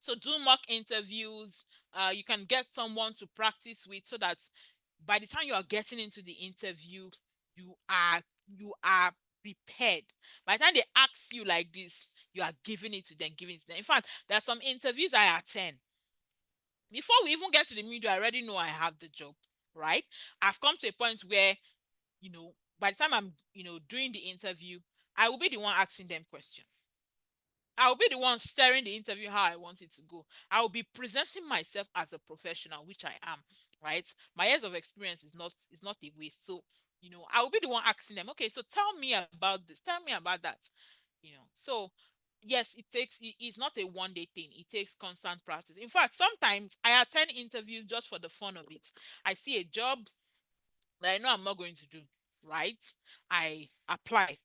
So do mock interviews. You can get someone to practice with so that by the time you are getting into the interview, you are you are prepared. By the time they ask you like this, you are giving it to them, giving it to them. In fact, there are some interviews I attend. Before we even get to the media, I already know I have the job, right? I've come to a point where, by the time I'm doing the interview, I will be the one asking them questions. I'll be the one steering the interview how I want it to go. I will be presenting myself as a professional, which I am, right? My years of experience is not a waste. So, I will be the one asking them, okay, so tell me about this, tell me about that. So Yes, it's not a one day thing. It takes constant practice. In fact, sometimes I attend interviews just for the fun of it. I see a job that I know I'm not going to do, right? I apply.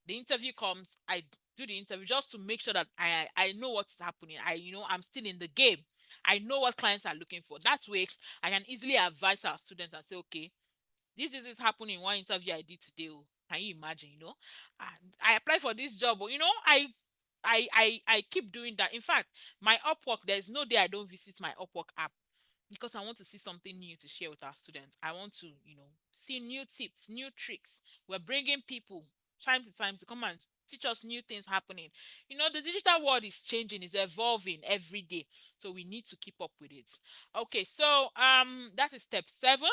The interview comes, I do the interview just to make sure that I know what's happening. I'm still in the game. I know what clients are looking for. That way I can easily advise our students and say, okay, this is happening in one interview I did today. Oh. Can you imagine? I, I applied for this job. I keep doing that. In fact, my Upwork, there's no day I don't visit my Upwork app because I want to see something new to share with our students. I want to, see new tips, new tricks. We're bringing people time to time to come and teach us new things happening. The digital world is changing, is evolving every day. So we need to keep up with it. Okay, so that is step 7.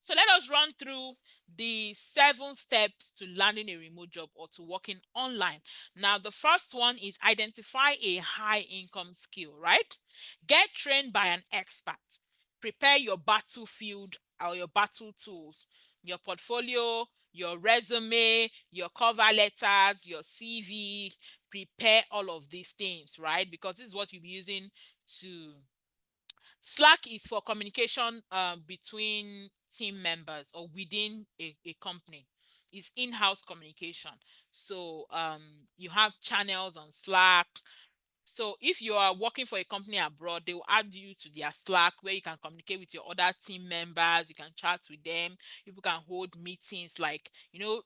So let us run through the 7 steps to landing a remote job or to working online. Now, the first one is identify a high income skill, right? Get trained by an expert. Prepare your battlefield or your battle tools, your portfolio, your resume, your cover letters, your CV. Prepare all of these things, right? Because this is what you'll be using to Slack is for communication between team members or within a company. It's in-house communication. So you have channels on Slack. So if you are working for a company abroad, they will add you to their Slack where you can communicate with your other team members. You can chat with them. People can hold meetings like in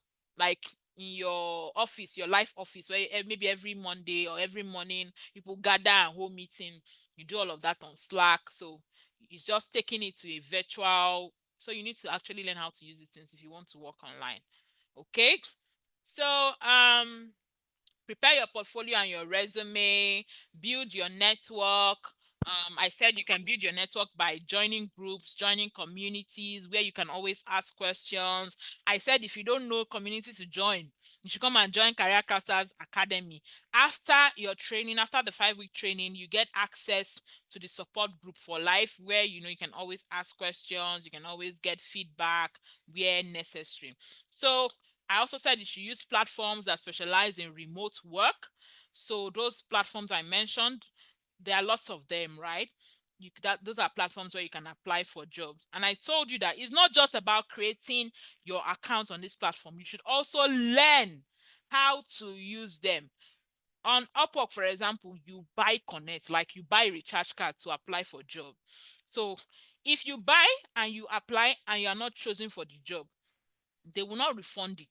your office, your life office, where maybe every Monday or every morning people gather and hold meeting. You do all of that on Slack. So it's just taking it to a virtual. So you need to actually learn how to use these things if you want to work online. Okay. So prepare your portfolio and your resume, build your network. I said you can build your network by joining groups, joining communities where you can always ask questions. I said if you don't know community to join, you should come and join Career Crafters Academy. After your training, after the 5-week training, you get access to the support group for life where you can always ask questions, you can always get feedback where necessary. So I also said you should use platforms that specialize in remote work. So those platforms I mentioned, there are lots of them, right? Those are platforms where you can apply for jobs. And I told you that it's not just about creating your account on this platform. You should also learn how to use them. On Upwork, for example, you buy connect, like you buy recharge card to apply for job. So if you buy and you apply and you are not chosen for the job, they will not refund it.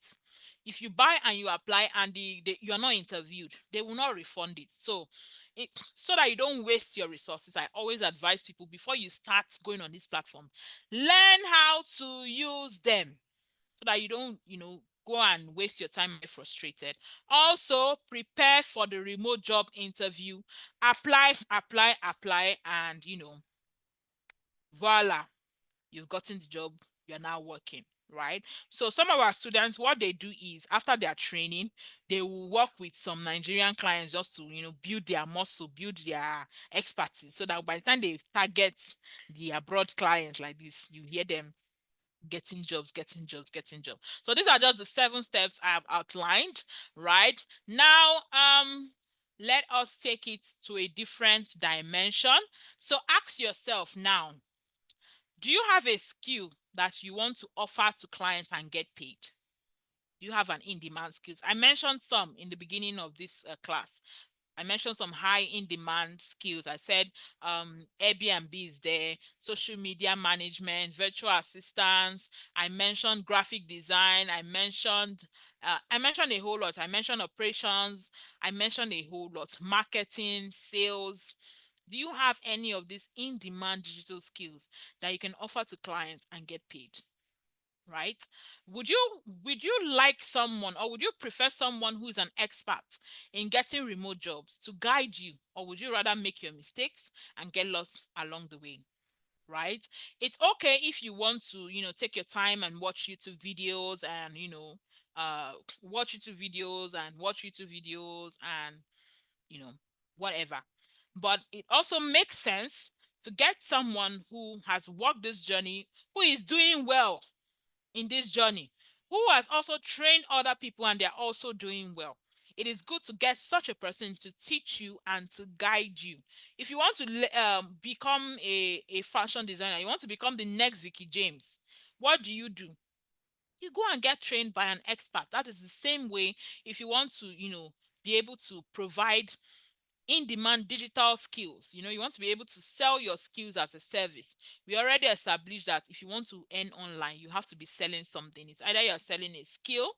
If you buy and you apply and you are not interviewed, they will not refund it. So that you don't waste your resources, I always advise people before you start going on this platform, learn how to use them so that you don't, go and waste your time and get frustrated. Also, prepare for the remote job interview. Apply, and voila, you've gotten the job, you're now working, right? So some of our students, what they do is after their training, they will work with some Nigerian clients just to build their muscle, build their expertise, so that by the time they target the abroad clients like this, you hear them getting jobs, getting jobs, getting jobs. So these are just the 7 steps I have outlined. Right now, let us take it to a different dimension. So ask yourself now, do you have a skill that you want to offer to clients and get paid? Do you have an in-demand skills? I mentioned some in the beginning of this class. I mentioned some high in-demand skills. I said Airbnb is there, social media management, virtual assistants. I mentioned graphic design. I mentioned a whole lot. I mentioned operations. I mentioned a whole lot. Marketing, sales. Do you have any of these in-demand digital skills that you can offer to clients and get paid? Right? Would you like someone, or would you prefer someone who is an expert in getting remote jobs to guide you, or would you rather make your mistakes and get lost along the way? Right? It's okay if you want to take your time and watch YouTube videos and uh watch YouTube videos and you know whatever, but it also makes sense to get someone who has walked this journey, who is doing well in this journey, who has also trained other people and they're also doing well. It is good to get such a person to teach you and to guide you. If you want to become a fashion designer, you want to become the next Vicky James, what do? You go and get trained by an expert. That is the same way. If you want to, be able to provide in-demand digital skills, you want to be able to sell your skills as a service. We already established that if you want to earn online, you have to be selling something. It's either you're selling a skill,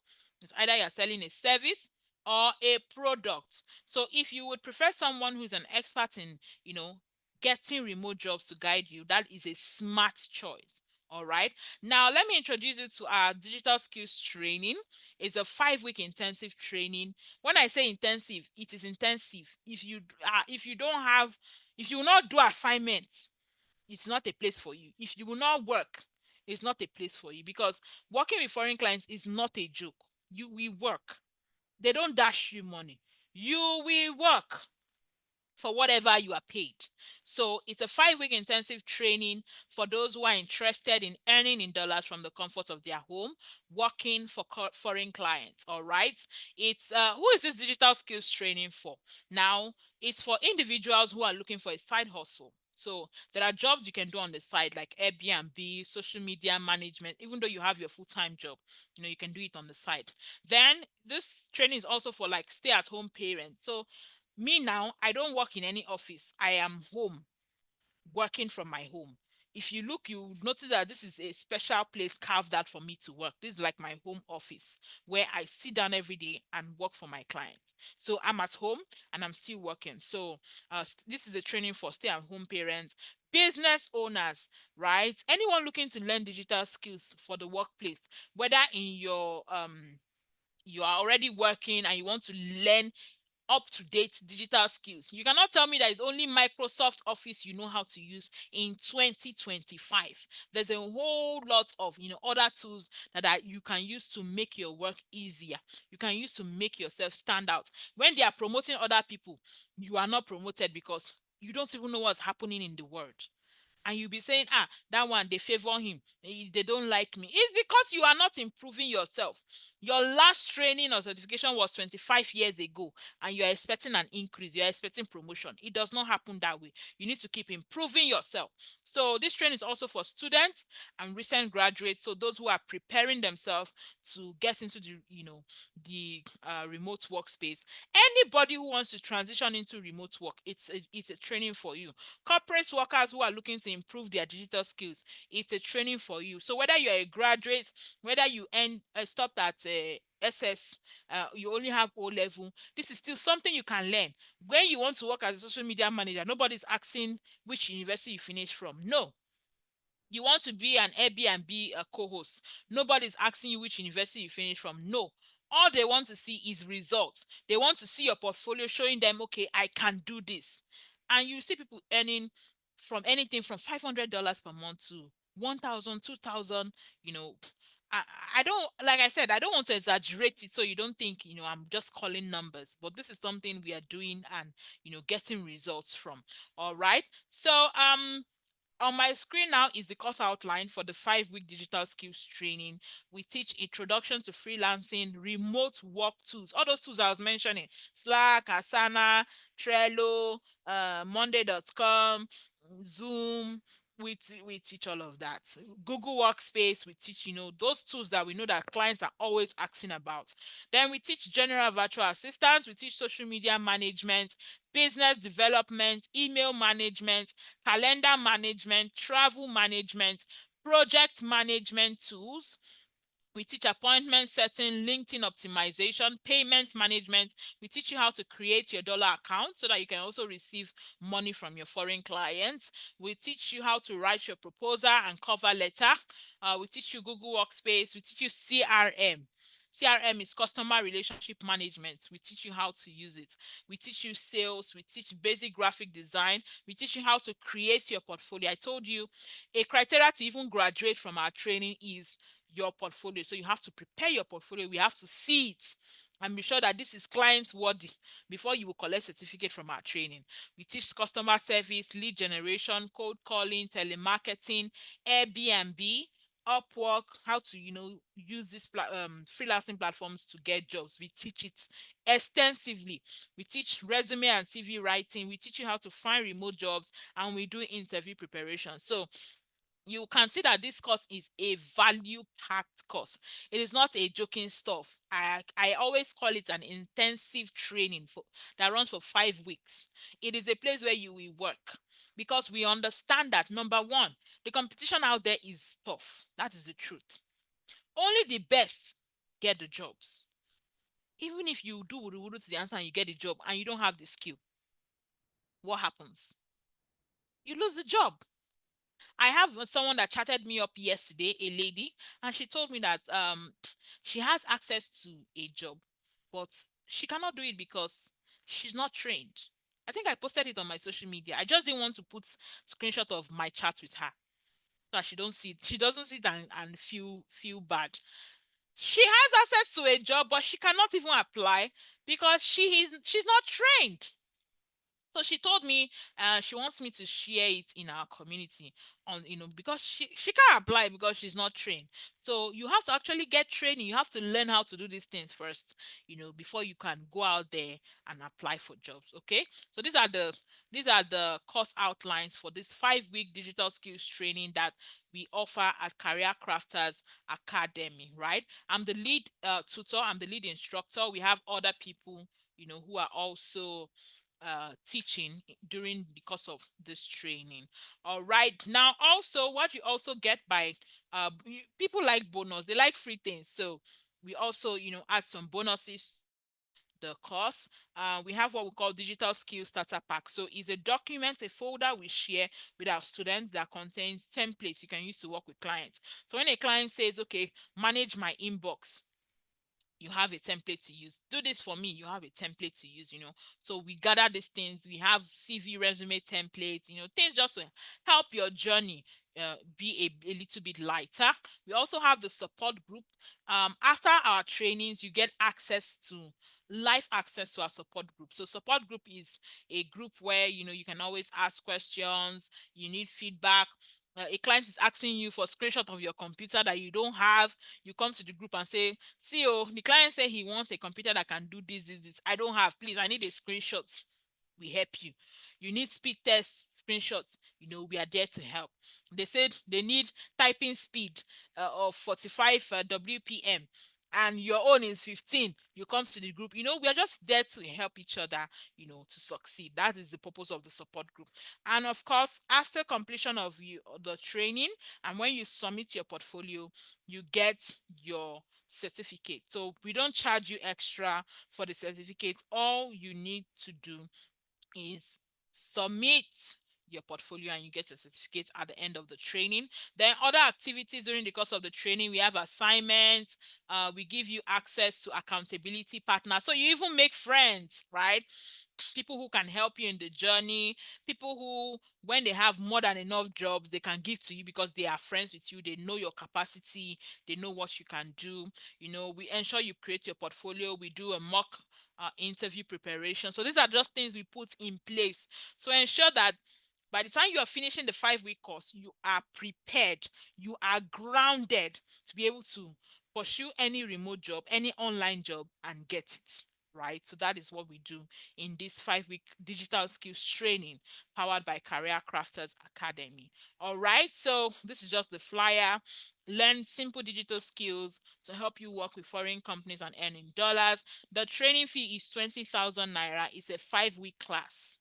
it's either you're selling a service or a product. So if you would prefer someone who's an expert in, getting remote jobs to guide you, that is a smart choice. All right. Now let me introduce you to our digital skills training. It's a 5-week intensive training. When I say intensive, it is intensive. If you will not do assignments, it's not a place for you. If you will not work, it's not a place for you, because working with foreign clients is not a joke. You will work. They don't dash you money. You will work for whatever you are paid. So it's a 5-week intensive training for those who are interested in earning in dollars from the comfort of their home, working for foreign clients. All right. It's who is this digital skills training for? Now, it's for individuals who are looking for a side hustle. So there are jobs you can do on the side, like Airbnb, social media management. Even though you have your full-time job, you can do it on the side. Then this training is also for like stay-at-home parents. So me now, I don't work in any office. I am home, working from my home. If you look, you notice that this is a special place carved out for me to work. This is like my home office where I sit down every day and work for my clients. So I'm at home and I'm still working. So this is a training for stay-at-home parents, business owners, right? Anyone looking to learn digital skills for the workplace, whether in your you are already working and you want to learn up-to-date digital skills. You cannot tell me that it's only Microsoft Office you know how to use in 2025. There's a whole lot of other tools that you can use to make your work easier. You can use to make yourself stand out. When they are promoting other people, you are not promoted because you don't even know what's happening in the world, and you'll be saying, that one, they favor him, they don't like me. It's because you are not improving yourself. Your last training or certification was 25 years ago, and you're expecting an increase, you're expecting promotion. It does not happen that way. You need to keep improving yourself. So this training is also for students and recent graduates, so those who are preparing themselves to get into the remote workspace. Anybody who wants to transition into remote work, it's a training for you. Corporate workers who are looking to improve their digital skills, it's a training for you. So whether you're a graduate, whether you stopped at SS, you only have O level, this is still something you can learn. When you want to work as a social media manager, nobody's asking which university you finished from. No. You want to be an Airbnb co-host, nobody's asking you which university you finished from. No. All they want to see is results. They want to see your portfolio showing them, okay, I can do this. And you see people earning from anything from $500 per month to 1,000, 2,000. you know I, I don't, like I said, I don't want to exaggerate it so you don't think I'm just calling numbers, but this is something we are doing and getting results from. All right. So on my screen now is the course outline for the 5-week digital skills training. We teach introduction to freelancing, remote work tools, all those tools I was mentioning: Slack, Trello, Monday.com, Zoom. We teach all of that. Google Workspace, we teach those tools that we know that clients are always asking about. Then we teach general virtual assistants, we teach social media management, business development, email management, calendar management, travel management, project management tools. We teach appointment setting, LinkedIn optimization, payment management. We teach you how to create your dollar account so that you can also receive money from your foreign clients. We teach you how to write your proposal and cover letter. We teach you Google Workspace. We teach you CRM. CRM is customer relationship management. We teach you how to use it. We teach you sales. We teach basic graphic design. We teach you how to create your portfolio. I told you a criteria to even graduate from our training is your portfolio. So you have to prepare your portfolio. We have to see it and be sure that this is client worthy before you will collect certificate from our training. We teach customer service, lead generation, cold calling, telemarketing, Airbnb, Upwork, how to, use this freelancing platforms to get jobs. We teach it extensively. We teach resume and CV writing. We teach you how to find remote jobs, and we do interview preparation. So you can see that this course is a value packed course. It is not a joking stuff. I always call it an intensive training that runs for 5 weeks. It is a place where you will work, because we understand that, number one, the competition out there is tough. That is the truth. Only the best get the jobs. Even if you do wudu to the answer and you get the job and you don't have the skill, what happens? You lose the job. I have someone that chatted me up yesterday, a lady, and she told me that she has access to a job, but she cannot do it because she's not trained. I think I posted it on my social media. I just didn't want to put screenshot of my chat with her so that she don't see it. She doesn't see it and feel bad. She has access to a job, but she cannot even apply because she's not trained. So she told me she wants me to share it in our community, on because she can't apply because she's not trained. So you have to actually get training. You have to learn how to do these things first, before you can go out there and apply for jobs. Okay. So these are the course outlines for this 5 week digital skills training that we offer at Career Crafters Academy. Right. I'm the lead tutor. I'm the lead instructor. We have other people, who are also teaching during the course of this training. All right. Now, also, what you also get by people like bonus, they like free things. So we also, add some bonuses to the course. We have what we call digital skills starter pack. So it's a document, a folder we share with our students that contains templates you can use to work with clients. So when a client says, okay, manage my inbox, you have a template to use. Do this for me, you have a template to use. So we gather these things. We have CV, resume templates, things just to help your journey be a little bit lighter. We also have the support group. After our trainings, you get live access to our support group. So support group is a group where you can always ask questions. You need feedback. A client is asking you for screenshot of your computer that you don't have. You come to the group and say, see, oh, the client said he wants a computer that can do this. I don't have. Please, I need a screenshot. We help you. You need speed test screenshots. We are there to help. They said they need typing speed of 45 WPM, and your own is 15. You come to the group. We are just there to help each other, to succeed. That is the purpose of the support group. And of course, after completion of the training, and when you submit your portfolio, you get your certificate. So we don't charge you extra for the certificate. All you need to do is submit your portfolio and you get your certificate at the end of the training. Then other activities during the course of the training, we have assignments. We give you access to accountability partners, so you even make friends, right? People who can help you in the journey, people who, when they have more than enough jobs, they can give to you because they are friends with you. They know your capacity, they know what you can do. We ensure you create your portfolio. We do a mock interview preparation. So these are just things we put in place to ensure that by the time you are finishing the 5 week course, you are prepared, you are grounded to be able to pursue any remote job, any online job, and get it. Right. So that is what we do in this 5 week digital skills training powered by Career Crafters Academy. All right. So this is just the flyer. Learn simple digital skills to help you work with foreign companies and earn in dollars. The training fee is 20,000 naira. It's a 5 week class,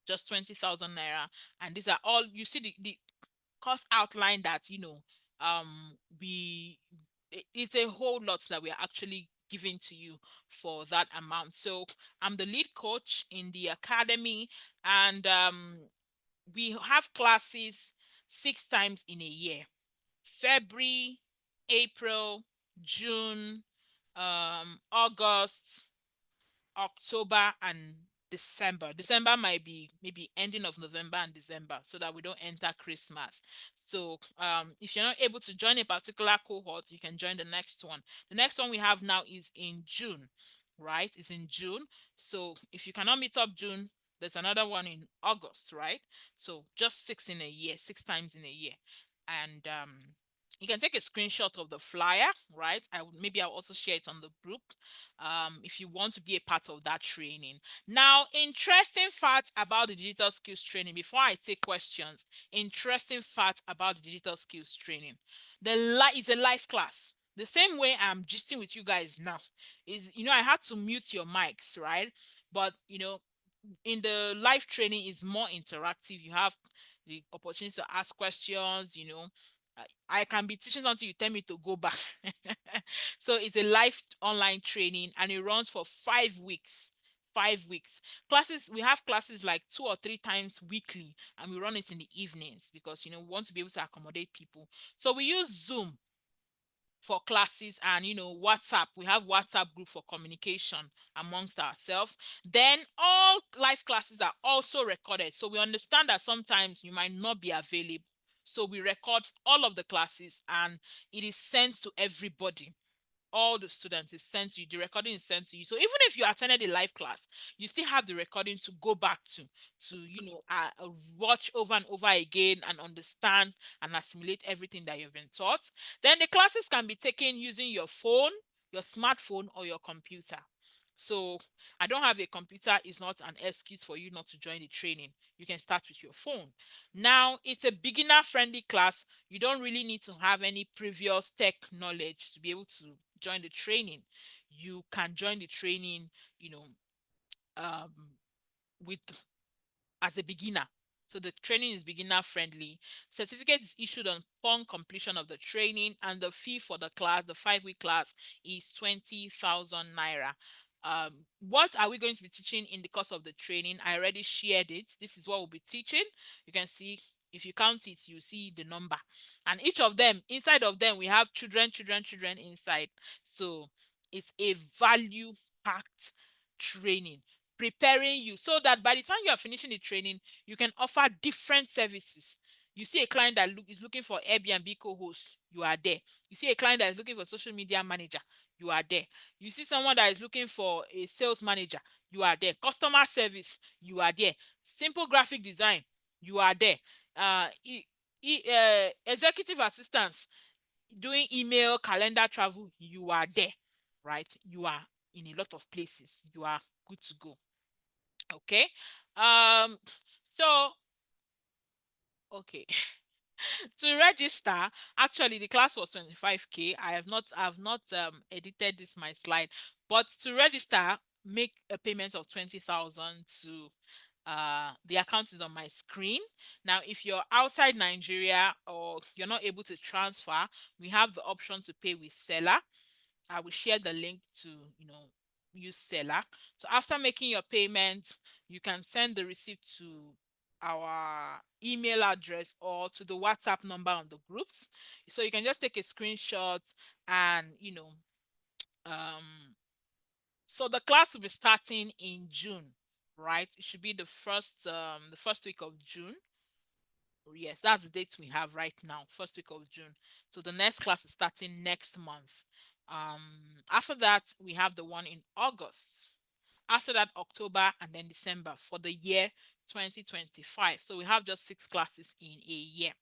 just 20,000 naira. And these are all, you see the cost outline that, we, it's a whole lot that we're actually giving to you for that amount. So I'm the lead coach in the academy, and we have classes 6 times in a year: February, April, June, August, October, and December. December might be maybe ending of November and December, so that we don't enter Christmas. So if you're not able to join a particular cohort, you can join the next one. The next one we have now is in June, right? It's in June. So if you cannot meet up June, there's another one in August, right? So just 6 in a year, 6 times in a year. And You can take a screenshot of the flyer, right? Maybe I'll also share it on the group, if you want to be a part of that training. Now, interesting facts about the digital skills training before I take questions. Interesting facts about the digital skills training. Is a live class. The same way I'm gisting with you guys now is, I had to mute your mics, right? But in the live training is more interactive. You have the opportunity to ask questions. I can be teaching something, you tell me to go back. So it's a live online training and it runs for 5 weeks. 5 weeks. Classes, we have classes like 2 or 3 times weekly, and we run it in the evenings because we want to be able to accommodate people. So we use Zoom for classes, and WhatsApp, we have WhatsApp group for communication amongst ourselves. Then all live classes are also recorded, so we understand that sometimes you might not be available, so we record all of the classes and it is sent to everybody. All the students is sent to you, the recording is sent to you. So even if you attended a live class, you still have the recording to go back to watch over and over again and understand and assimilate everything that you've been taught. Then the classes can be taken using your phone, your smartphone, or your computer. So I don't have a computer is not an excuse for you not to join the training. You can start with your phone. Now, it's a beginner friendly class. You don't really need to have any previous tech knowledge to be able to join the training. You can join the training, you know, um, with as a beginner. So the training is beginner friendly. Certificate is issued upon completion of the training, and the fee for the class, the 5 week class, is 20,000 naira. What are we going to be teaching in the course of the training? I already shared it. This is what we'll be teaching. You can see, if you count it, you see the number. And each of them, inside of them, we have children inside. So it's a value packed training, preparing you so that by the time you are finishing the training, you can offer different services. You see a client that is looking for Airbnb co-host, you are there. You see a client that is looking for social media manager, you are there. You see someone that is looking for a sales manager, you are there. Customer service, you are there. Simple graphic design, you are there. Executive assistants, doing email, calendar, travel, you are there, right? You are in a lot of places. You are good to go. Okay. Um, so okay. To register, actually the class was 25K. I have not edited this my slide, but to register, make a payment of 20,000 to the account is on my screen. Now, if you're outside Nigeria or you're not able to transfer, we have the option to pay with seller. I will share the link to, use seller. So after making your payments, you can send the receipt to our email address or to the WhatsApp number on the groups. So you can just take a screenshot and, um, so the class will be starting in June, right? It should be the first week of June. Yes, that's the dates we have right now, first week of June. So the next class is starting next month. Um, After that, we have the one in August. After that, October, and then December for the year 2025. So we have just 6 classes in a year.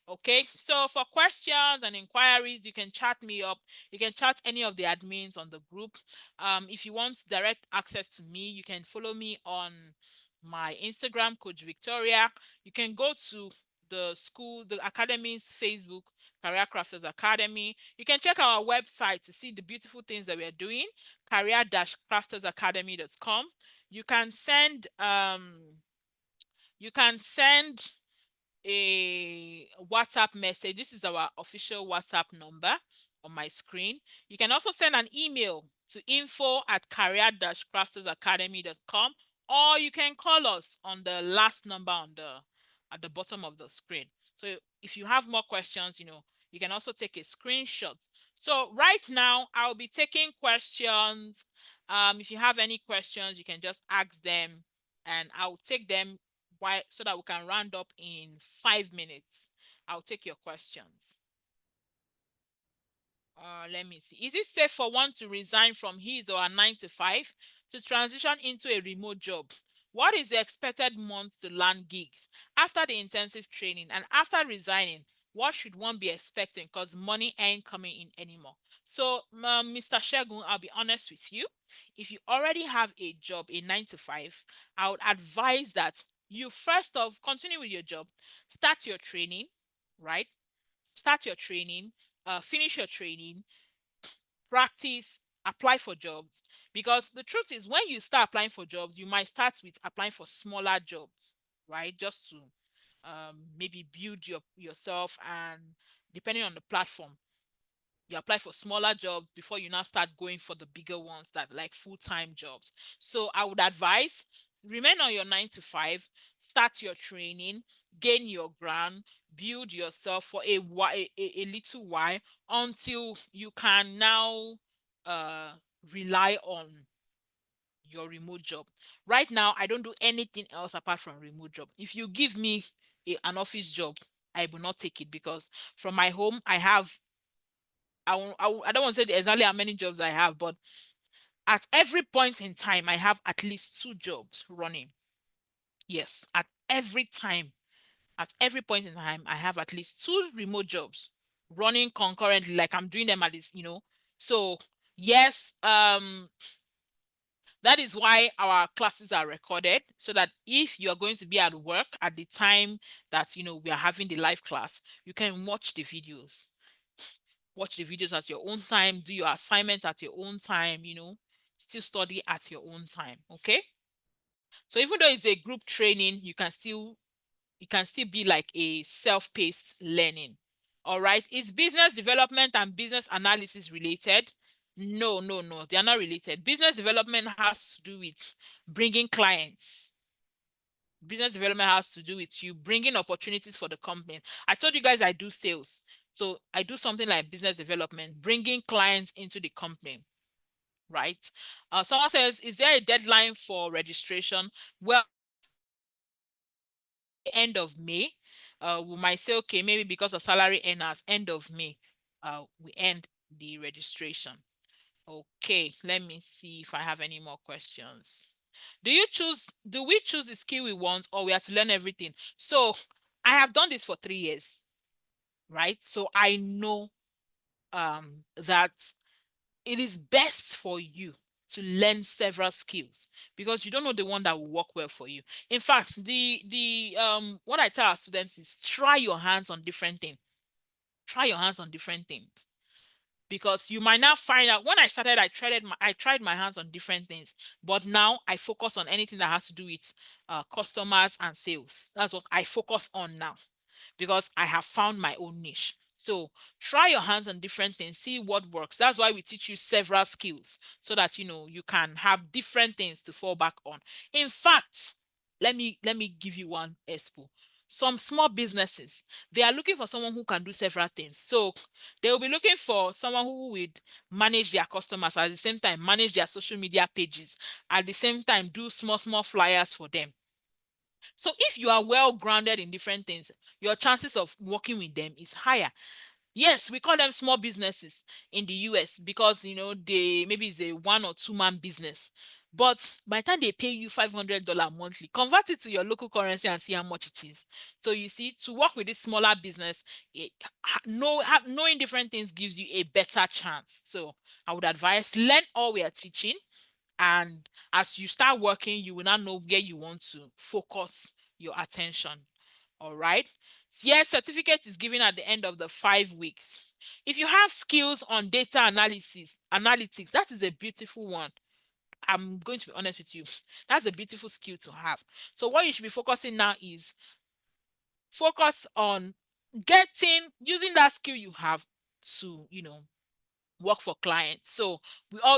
Okay, so for questions and inquiries, you can chat me up. You can chat any of the admins on the group. If you want direct access to me, you can follow me on my Instagram, Coach Victoria. You can go to the academy's Facebook, Career Crafters Academy. You can check our website to see the beautiful things that we are doing, career-craftersacademy.com. You can send you can send a WhatsApp message. This is our official WhatsApp number on my screen. You can also send an email to info@career-craftersacademy.com, or you can call us on the last number at the bottom of the screen. So if you have more questions, you can also take a screenshot. So right now, I'll be taking questions. If you have any questions, you can just ask them and I'll take them so that we can round up in 5 minutes. I'll take your questions. Let me see. Is it safe for one to resign from his or her 9 to 5 to transition into a remote job? What is the expected month to land gigs after the intensive training? And after resigning, what should one be expecting? Because money ain't coming in anymore. So, Mr. Shegun, I'll be honest with you. If you already have a job, a 9 to 5, I would advise that you first off continue with your job, start your training, right? Start your training, finish your training, practice, apply for jobs. Because the truth is, when you start applying for jobs, you might start with applying for smaller jobs, right? Just to maybe build yourself, and depending on the platform, you apply for smaller jobs before you now start going for the bigger ones that like full-time jobs. So I would advise remain on your 9 to 5, start your training, gain your ground, build yourself for a little while until you can now uh rely on your remote job. Right now, I don't do anything else apart from remote job. If you give me an office job, I will not take it, because from my home, I have, I don't want to say exactly how many jobs I have, but at every point in time, I have at least 2 jobs running. Yes, at every point in time, I have at least 2 remote jobs running concurrently, like I'm doing them at this. So yes, that is why our classes are recorded, so that if you're going to be at work at the time that we are having the live class, you can watch the videos. Watch the videos at your own time, do your assignments at your own time, still study at your own time. Okay? So even though it's a group training, you can still be like a self-paced learning. All right. Is business development and business analysis related? No, no, no. They are not related. Business development has to do with bringing clients. Business development has to do with you bringing opportunities for the company. I told you guys I do sales. So I do something like business development, bringing clients into the company, right? Someone says, is there a deadline for registration? Well, end of May. We might say, okay, maybe because of salary earners, end of May, we end the registration. Okay, let me see if I have any more questions. Do we choose the skill we want, or we have to learn everything? So I have done this for 3 years, right? So I know that it is best for you to learn several skills, because you don't know the one that will work well for you. In fact, the what I tell our students is try your hands on different things. Try your hands on different things, because you might not find out. When I started, I tried my hands on different things, but now I focus on anything that has to do with customers and sales. That's what I focus on now, because I have found my own niche. So try your hands on different things, see what works. That's why we teach you several skills, so that you can have different things to fall back on. In fact, let me give you one example. Some small businesses, they are looking for someone who can do several things. So they will be looking for someone who would manage their customers, at the same time manage their social media pages, at the same time do small small flyers for them. So if you are well grounded in different things, your chances of working with them is higher. Yes, we call them small businesses in the US, because they maybe it's a 1 or 2 man business. But by the time they pay you $500 monthly, convert it to your local currency and see how much it is. So you see, to work with this smaller business, knowing different things gives you a better chance. So I would advise learn all we are teaching, and as you start working, you will now know where you want to focus your attention. All right. Yes, certificate is given at the end of the 5 weeks. If you have skills on data analytics, that is a beautiful one. I'm going to be honest with you. That's a beautiful skill to have. So what you should be focusing now is focus on using that skill you have to, work for clients. So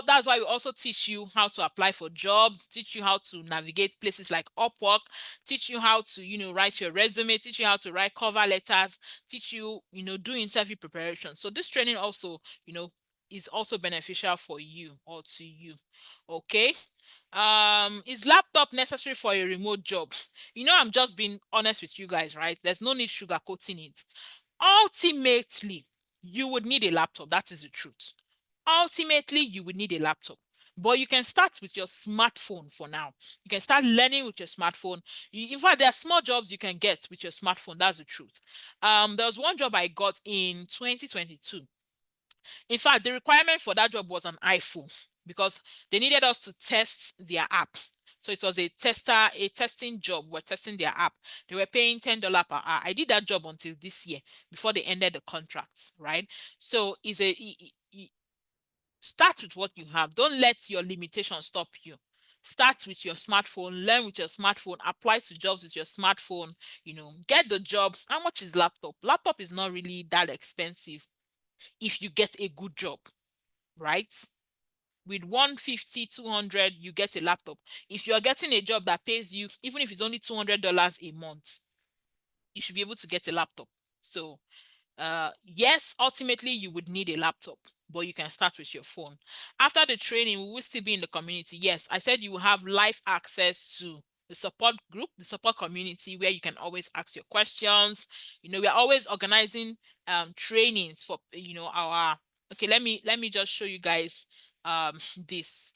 that's why we also teach you how to apply for jobs, teach you how to navigate places like Upwork, teach you how to, write your resume, teach you how to write cover letters, teach you, do interview preparation. So this training also, is also beneficial for you or to you. Okay. Is laptop necessary for a remote job? I'm just being honest with you guys, right? There's no need sugarcoating it. Ultimately, you would need a laptop. That is the truth. Ultimately, you would need a laptop. But you can start with your smartphone for now. You can start learning with your smartphone. In fact, there are small jobs you can get with your smartphone. That's the truth. There was one job I got in 2022. In fact, the requirement for that job was an iPhone because they needed us to test their app. So it was a testing job. We're testing their app. They were paying $10 per hour. I did that job until this year before they ended the contracts, right? So start with what you have. Don't let your limitation stop you. Start with your smartphone, learn with your smartphone, apply to jobs with your smartphone, get the job. How much is laptop? Laptop is not really that expensive if you get a good job, right? With 150, 200, you get a laptop. If you're getting a job that pays you, even if it's only $200 a month, you should be able to get a laptop. So yes, ultimately you would need a laptop, but you can start with your phone. After the training, we will still be in the community. Yes, I said you will have live access to the support group, the support community, where you can always ask your questions. We are always organizing trainings for our. Okay, let me just show you guys this.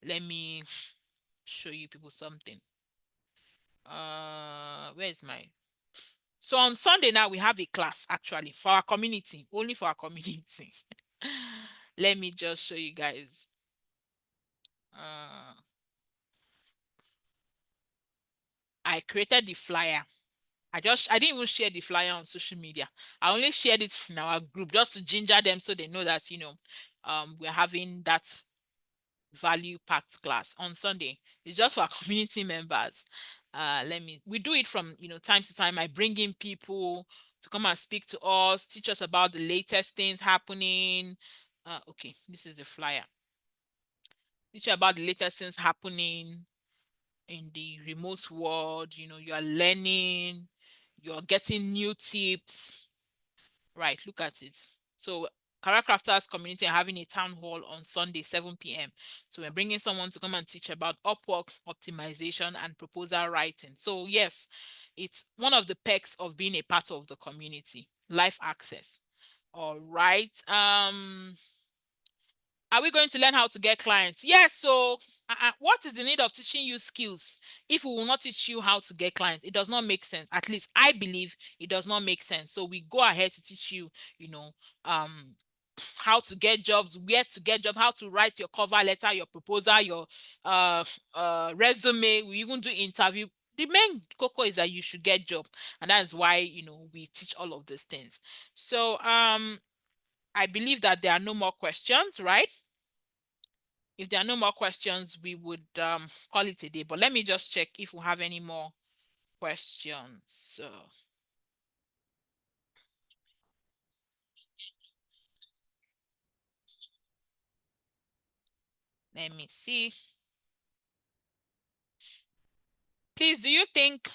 Let me show you people something. Where is my So on Sunday now we have a class actually for our community, only for our community. Let me just show you guys. Uh, I created the flyer. I didn't even share the flyer on social media. I only shared it in our group just to ginger them so they know that we're having that value packed class on Sunday. It's just for our community members. We do it from time to time. I bring in people to come and speak to us, teach us about the latest things happening. Okay, this is the flyer. Teach you about the latest things happening in the remote world. You are learning, you're getting new tips. Right, look at it. So Crafters community are having a town hall on Sunday, 7 p.m. So we're bringing someone to come and teach about Upwork optimization and proposal writing. So yes, it's one of the perks of being a part of the community. Life access. All right. Are we going to learn how to get clients? Yes. So what is the need of teaching you skills if we will not teach you how to get clients? It does not make sense. At least I believe it does not make sense. So we go ahead to teach you, um, how to get jobs, where to get jobs, how to write your cover letter, your proposal, your resume. We even do interview. The main cocoa is that you should get job, and that is why we teach all of these things. So I believe that there are no more questions, right? If there are no more questions, we would call it a day. But let me just check if we have any more questions. So let me see. Please, do you think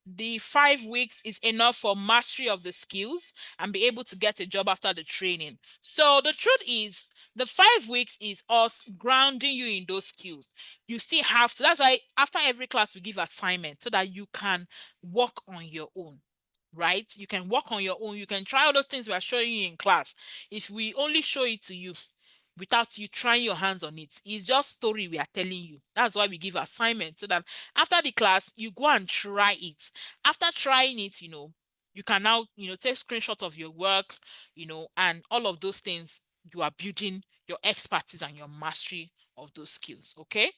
the 5 weeks is enough for mastery of the skills and be able to get a job after the training? So the truth is, the 5 weeks is us grounding you in those skills. You still have to. That's why after every class we give assignment so that you can work on your own. Right? You can work on your own. You can try all those things we are showing you in class. If we only show it to you without you trying your hands on it, it's just story we are telling you. That's why we give assignment so that after the class you go and try it. After trying it, you can now take screenshot of your work, and all of those things. You are building your expertise and your mastery of those skills. Okay.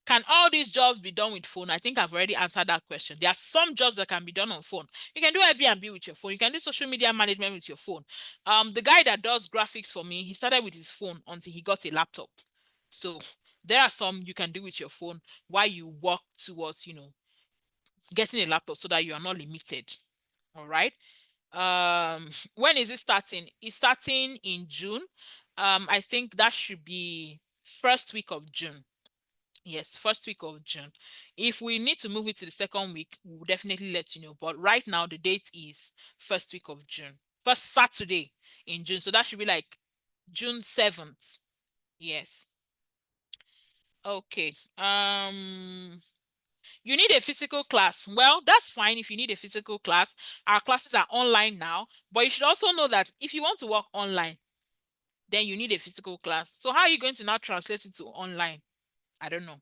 Can all these jobs be done with phone? I think I've already answered that question. There are some jobs that can be done on phone. You can do Airbnb with your phone. You can do social media management with your phone. The guy that does graphics for me, he started with his phone until he got a laptop. So there are some you can do with your phone while you work towards, getting a laptop so that you are not limited. All right. When is it starting? It's starting in June. I think that should be first week of June. Yes, first week of June. If we need to move it to the second week, we'll definitely let you know. But right now, the date is first week of June. First Saturday in June. So that should be like June 7th. Yes. Okay. You need a physical class. Well, that's fine if you need a physical class. Our classes are online now, but you should also know that if you want to work online, then you need a physical class. So how are you going to now translate it to online? I don't know.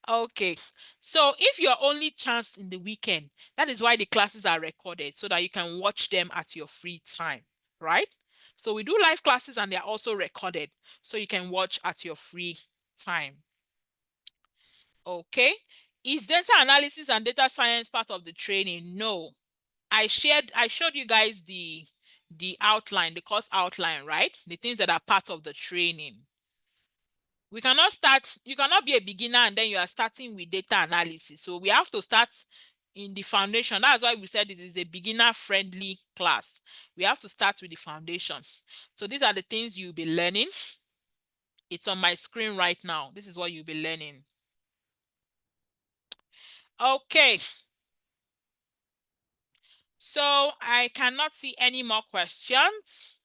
Okay, so if you're only chanced in the weekend, that is why the classes are recorded so that you can watch them at your free time, right? So we do live classes and they're also recorded so you can watch at your free time. Okay, is data analysis and data science part of the training? No. I showed you guys the outline, the course outline, right? The things that are part of the training. We cannot start, you cannot be a beginner and then you are starting with data analysis. So we have to start in the foundation. That's why we said it is a beginner friendly class. We have to start with the foundations. So these are the things you'll be learning. It's on my screen right now. This is what you'll be learning. Okay. So I cannot see any more questions.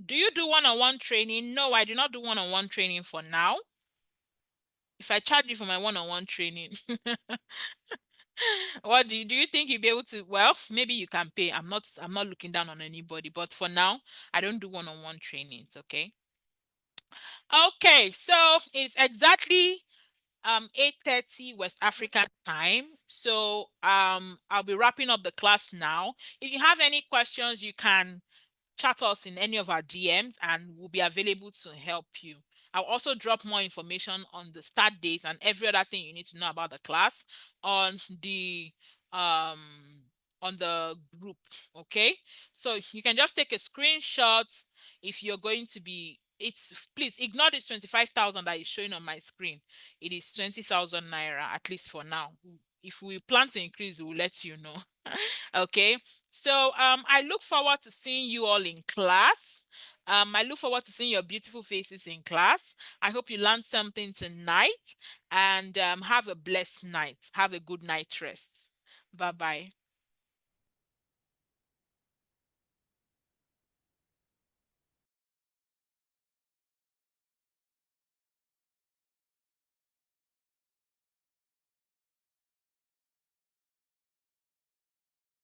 Do you do one-on-one training? No, I do not do one-on-one training for now. If I charge you for my one-on-one training, what do you think you'll be able to? Well, maybe you can pay. I'm not looking down on anybody, but for now, I don't do one-on-one trainings, okay? Okay, so it's exactly 8:30 West African time. So I'll be wrapping up the class now. If you have any questions, you can chat us in any of our DMs and we'll be available to help you. I'll also drop more information on the start dates and every other thing you need to know about the class on um the group. Okay, so you can just take a screenshot if you're going to be, it's, please ignore this 25,000 that is showing on my screen. It is 20,000 naira, at least for now. If we plan to increase, we'll let you know. Okay, so I look forward to seeing you all in class. I look forward to seeing your beautiful faces in class. I hope you learned something tonight and have a blessed night. Have a good night rest. Bye bye.